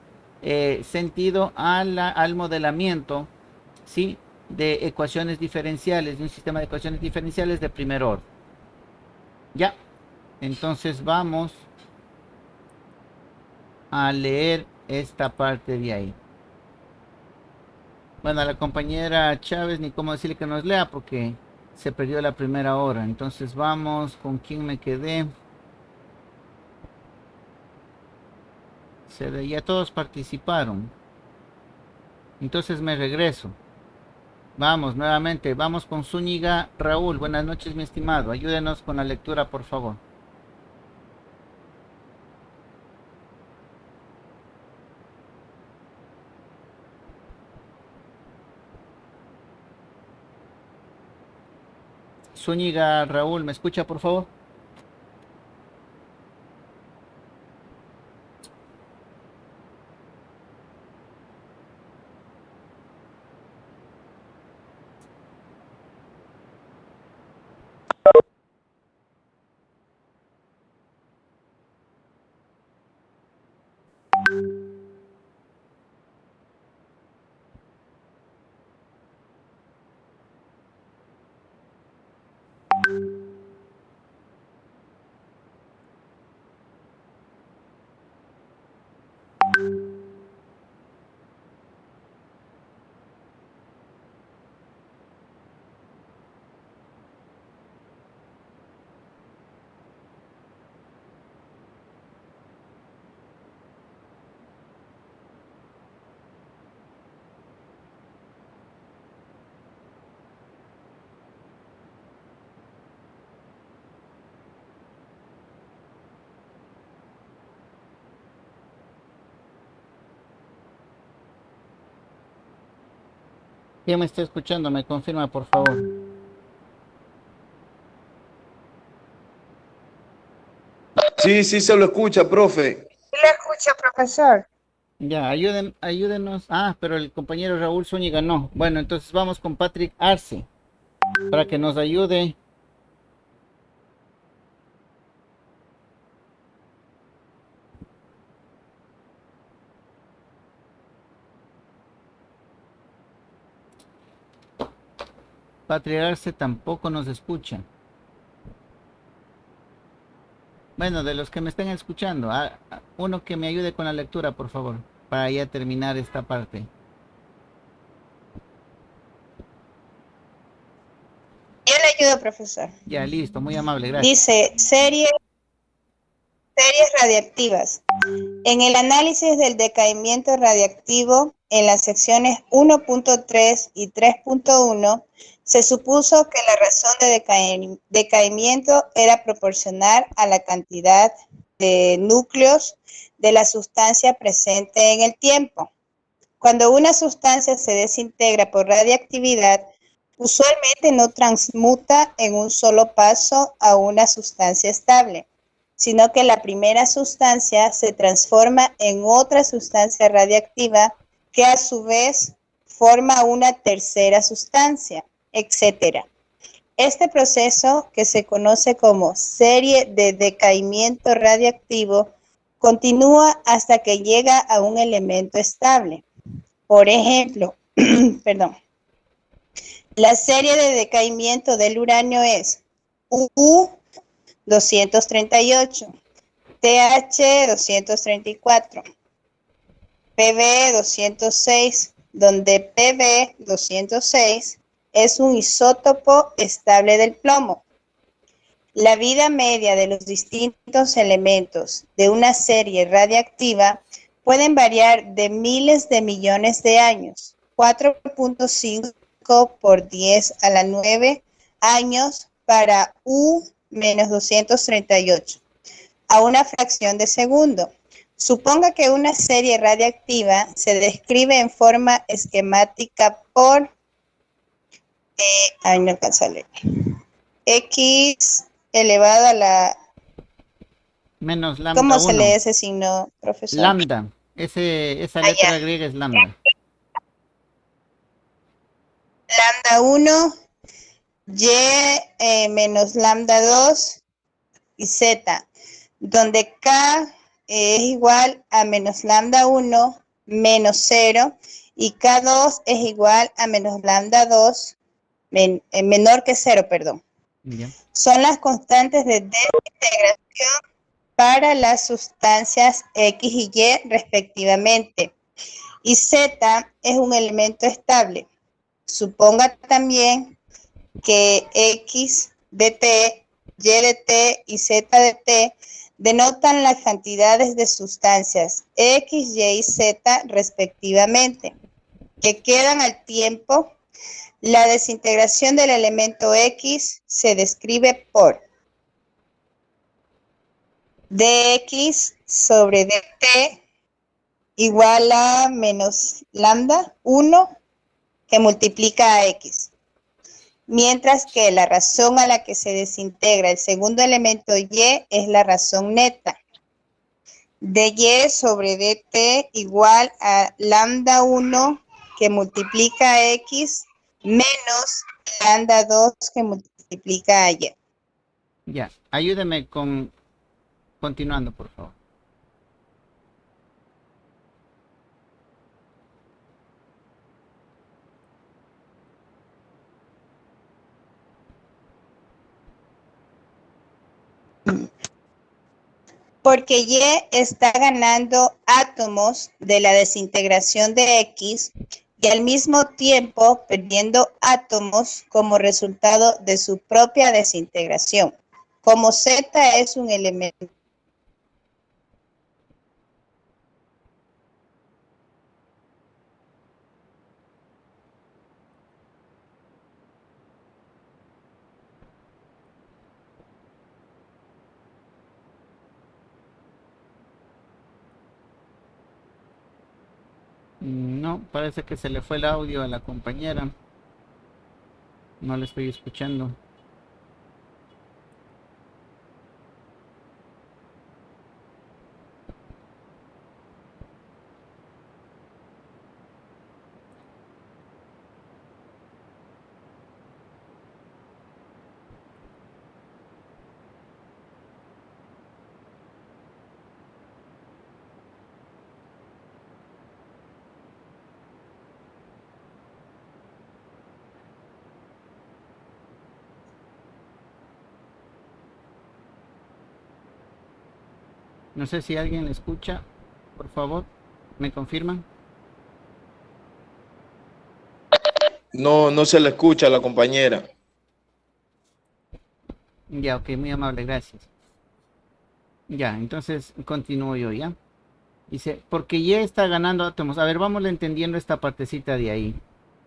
sentido al modelamiento, ¿sí?, de ecuaciones diferenciales, de un sistema de ecuaciones diferenciales de primer orden. Ya, entonces vamos a leer esta parte de ahí. Bueno, a la compañera Chávez ni cómo decirle que nos lea porque se perdió la primera hora. Entonces vamos con quién me quedé. Ya todos participaron. Entonces me regreso. Vamos nuevamente, vamos con Zúñiga Raúl. Buenas noches, mi estimado. Ayúdenos con la lectura, por favor. Zúñiga Raúl, ¿me escucha, por favor? ¿Quién me está escuchando? Me confirma, por favor. Sí, sí se lo escucha, profe. Sí le escucho, profesor. Ya, ayúdenos. Ah, pero el compañero Raúl Zúñiga no. Bueno, entonces vamos con Patrick Arce para que nos ayude. Patrick Arce tampoco nos escucha. Bueno, de los que me estén escuchando, uno que me ayude con la lectura, por favor, para ya terminar esta parte. Yo le ayudo, profesor. Ya, listo, muy amable, gracias. Dice, series radiactivas. En el análisis del decaimiento radiactivo, en las secciones 1.3 y 3.1, se supuso que la razón de decaimiento era proporcional a la cantidad de núcleos de la sustancia presente en el tiempo. Cuando una sustancia se desintegra por radiactividad, usualmente no transmuta en un solo paso a una sustancia estable, sino que la primera sustancia se transforma en otra sustancia radiactiva que a su vez forma una tercera sustancia, etc. Este proceso, que se conoce como serie de decaimiento radiactivo, continúa hasta que llega a un elemento estable. Por ejemplo, la serie de decaimiento del uranio es U238, TH234, PB206, donde PB206 es un isótopo estable del plomo. La vida media de los distintos elementos de una serie radiactiva pueden variar de miles de millones de años, 4.5 por 10 a la 9 años para U-238, a una fracción de segundo. Suponga que una serie radiactiva se describe en forma esquemática por, no alcanza a leer, X elevado a la... Menos lambda ¿Cómo 1. se lee ese signo, profesor? Lambda. Esa letra griega es lambda. Lambda 1, Y menos lambda 2 y Z, donde K es igual a menos lambda 1 menos 0 y K2 es igual a menos lambda 2 menor que 0, perdón. Ya. Son las constantes de desintegración para las sustancias X y Y respectivamente. Y Z es un elemento estable. Suponga también que X de T, Y de T y Z de T denotan las cantidades de sustancias X, Y y Z respectivamente, que quedan al tiempo. La desintegración del elemento X se describe por dx sobre dt igual a menos lambda 1 que multiplica a x. Mientras que la razón a la que se desintegra el segundo elemento y es la razón neta. dy sobre dt igual a lambda 1 que multiplica a x menos lambda 2 que multiplica a y. Ya, ayúdeme con continuando, por favor. Porque Y está ganando átomos de la desintegración de X y al mismo tiempo perdiendo átomos como resultado de su propia desintegración. Como Z es un elemento No, parece que se le fue el audio a la compañera. No le estoy escuchando. No sé si alguien le escucha. Por favor, ¿me confirman? No, no se le escucha a la compañera. Ya, ok, muy amable, gracias. Ya, entonces continúo yo, ¿ya? Dice, porque Y está ganando átomos. A ver, vamos entendiendo esta partecita de ahí.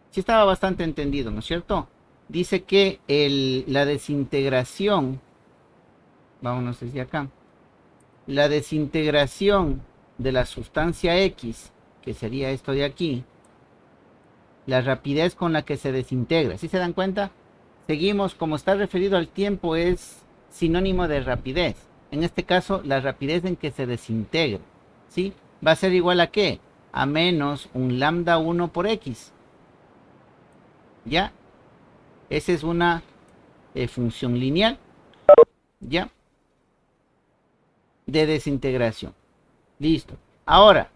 Sí estaba bastante entendido, ¿no es cierto? Dice que la desintegración, vámonos desde acá, la desintegración de la sustancia X, que sería esto de aquí, la rapidez con la que se desintegra, ¿sí se dan cuenta? Seguimos, como está referido al tiempo, es sinónimo de rapidez. En este caso, la rapidez en que se desintegra, ¿sí? Va a ser igual a ¿qué? A menos un lambda 1 por X. ¿Ya? Esa es una función lineal, ¿ya? De desintegración. Listo. Ahora,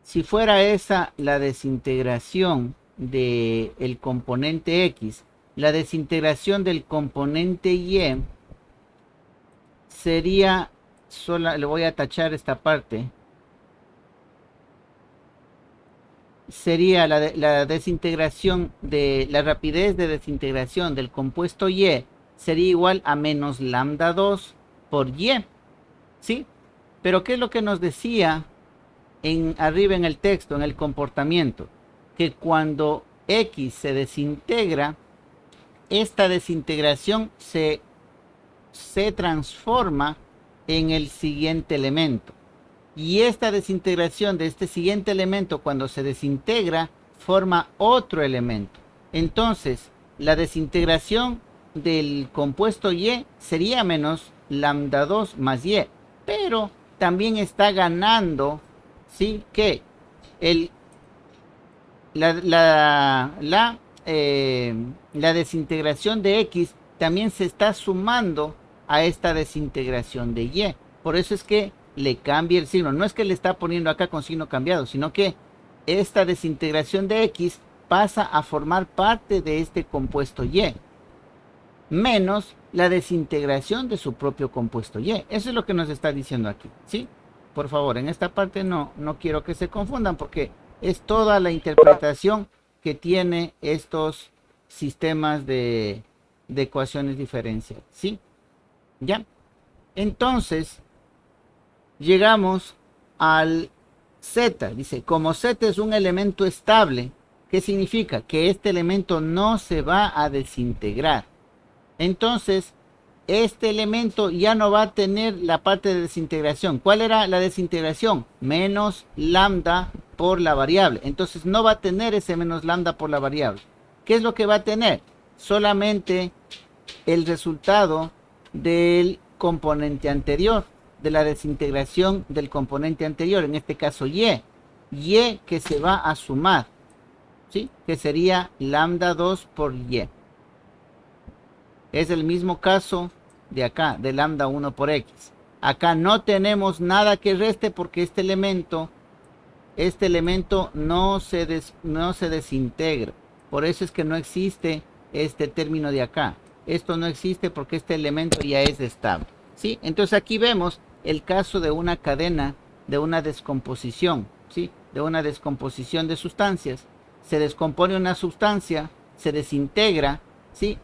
si fuera esa la desintegración del componente X, la desintegración del componente Y sería, le voy a tachar esta parte, sería la desintegración de la rapidez de desintegración del compuesto Y sería igual a menos lambda 2 por Y, ¿sí? Pero ¿qué es lo que nos decía arriba en el texto, en el comportamiento? Que cuando X se desintegra, esta desintegración se transforma en el siguiente elemento. Y esta desintegración de este siguiente elemento, cuando se desintegra, forma otro elemento. Entonces, la desintegración del compuesto Y sería menos lambda 2 más Y. Pero también está ganando, ¿sí? Que la desintegración de X también se está sumando a esta desintegración de Y. Por eso es que le cambia el signo. No es que le está poniendo acá con signo cambiado, sino que esta desintegración de X pasa a formar parte de este compuesto Y, menos la desintegración de su propio compuesto Y. Eso es lo que nos está diciendo aquí, ¿sí? Por favor, en esta parte no quiero que se confundan, porque es toda la interpretación que tiene estos sistemas de ecuaciones diferenciales, ¿sí? ¿Ya? Entonces, llegamos al Z. Dice, como Z es un elemento estable, ¿qué significa? Que este elemento no se va a desintegrar. Entonces, este elemento ya no va a tener la parte de desintegración. ¿Cuál era la desintegración? Menos lambda por la variable. Entonces, no va a tener ese menos lambda por la variable. ¿Qué es lo que va a tener? Solamente el resultado del componente anterior, de la desintegración del componente anterior, en este caso Y que se va a sumar, ¿sí? Que sería lambda 2 por Y. Es el mismo caso de acá, de lambda 1 por X. Acá no tenemos nada que reste porque este elemento no se desintegra. Por eso es que no existe este término de acá. Esto no existe porque este elemento ya es estable, ¿sí? Entonces aquí vemos el caso de una cadena, de una descomposición, ¿sí? De una descomposición de sustancias. Se descompone una sustancia, se desintegra, ¿sí?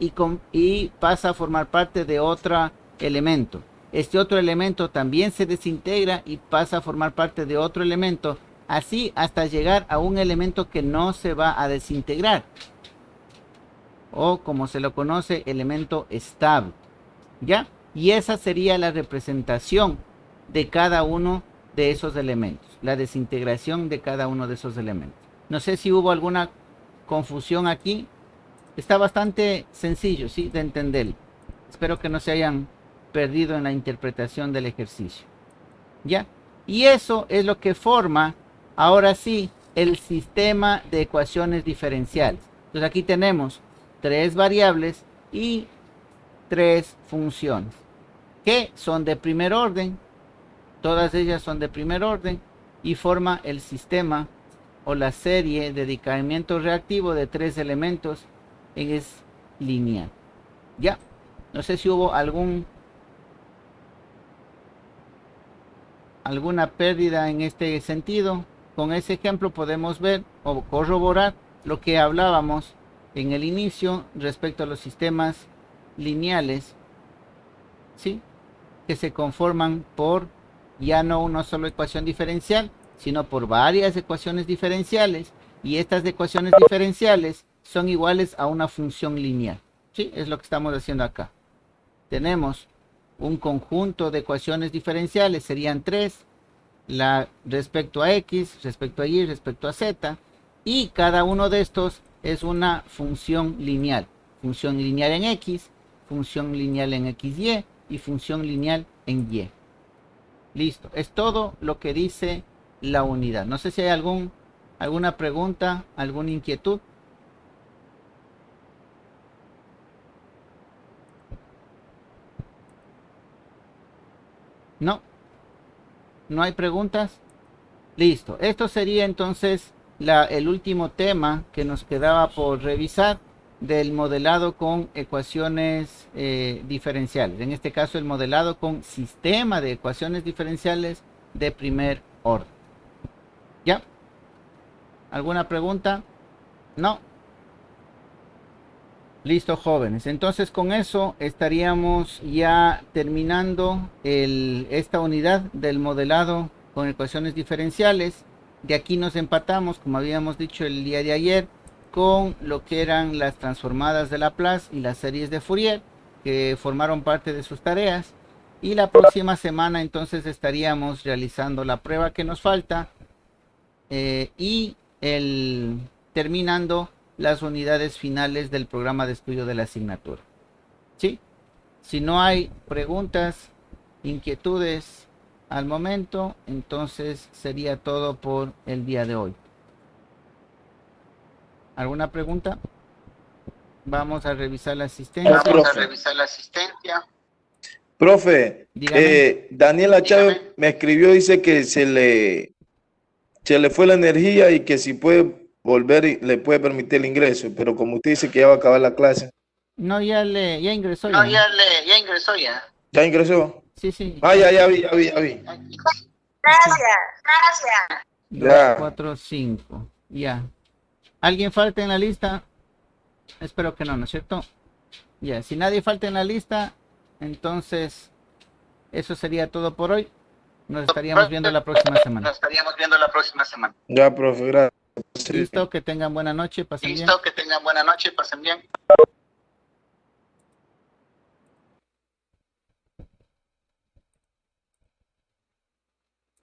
Y pasa a formar parte de otro elemento. Este otro elemento también se desintegra y pasa a formar parte de otro elemento, así hasta llegar a un elemento que no se va a desintegrar, o como se lo conoce, elemento estable, ¿ya? Y esa sería la representación de cada uno de esos elementos, la desintegración de cada uno de esos elementos. No sé si hubo alguna confusión aquí. Está bastante sencillo, ¿sí? De entender. Espero que no se hayan perdido en la interpretación del ejercicio, ¿ya? Y eso es lo que forma, ahora sí, el sistema de ecuaciones diferenciales. Entonces aquí tenemos 3 variables y 3 funciones que son de primer orden. Todas ellas son de primer orden y forma el sistema o la serie de decaimiento reactivo de 3 elementos es lineal. Ya, no sé si hubo alguna pérdida en este sentido. Con ese ejemplo podemos ver o corroborar lo que hablábamos en el inicio respecto a los sistemas lineales, ¿sí? Que se conforman por ya no una sola ecuación diferencial, sino por varias ecuaciones diferenciales, y estas ecuaciones diferenciales son iguales a una función lineal, ¿sí? Es lo que estamos haciendo acá. Tenemos un conjunto de ecuaciones diferenciales, serían 3, respecto a X, respecto a Y, respecto a Z, y cada uno de estos es una función lineal en X, función lineal en XY y función lineal en Y. Listo, es todo lo que dice la unidad. No sé si hay alguna pregunta, alguna inquietud. No hay preguntas. Listo, esto sería entonces el último tema que nos quedaba por revisar del modelado con ecuaciones diferenciales. En este caso, el modelado con sistema de ecuaciones diferenciales de primer orden. ¿Ya? ¿Alguna pregunta? No. Listo, jóvenes. Entonces con eso estaríamos ya terminando esta unidad del modelado con ecuaciones diferenciales. De aquí nos empatamos, como habíamos dicho el día de ayer, con lo que eran las transformadas de Laplace y las series de Fourier, que formaron parte de sus tareas. Y la próxima semana entonces estaríamos realizando la prueba que nos falta y terminando las unidades finales del programa de estudio de la asignatura. ¿Sí? Si no hay preguntas, inquietudes al momento, entonces sería todo por el día de hoy. ¿Alguna pregunta? Vamos a revisar la asistencia. Vamos a revisar la asistencia. Profe, Dígame. Daniela Chávez me escribió, dice que se le fue la energía y que si puede volver y le puede permitir el ingreso, pero como usted dice que ya va a acabar la clase. No, ya ingresó. No, ya ingresó ya. ¿Ya ingresó? Sí, sí. Ah, ya vi. Gracias. 2, Ya. 4, 5. Ya. ¿Alguien falta en la lista? Espero que no, ¿no es cierto? Ya, si nadie falta en la lista, entonces eso sería todo por hoy. Nos estaríamos viendo la próxima semana. Nos estaríamos viendo la próxima semana. Ya, profe, gracias. Listo, que tengan buena noche, pasen bien. Listo, que tengan buena noche, pasen bien.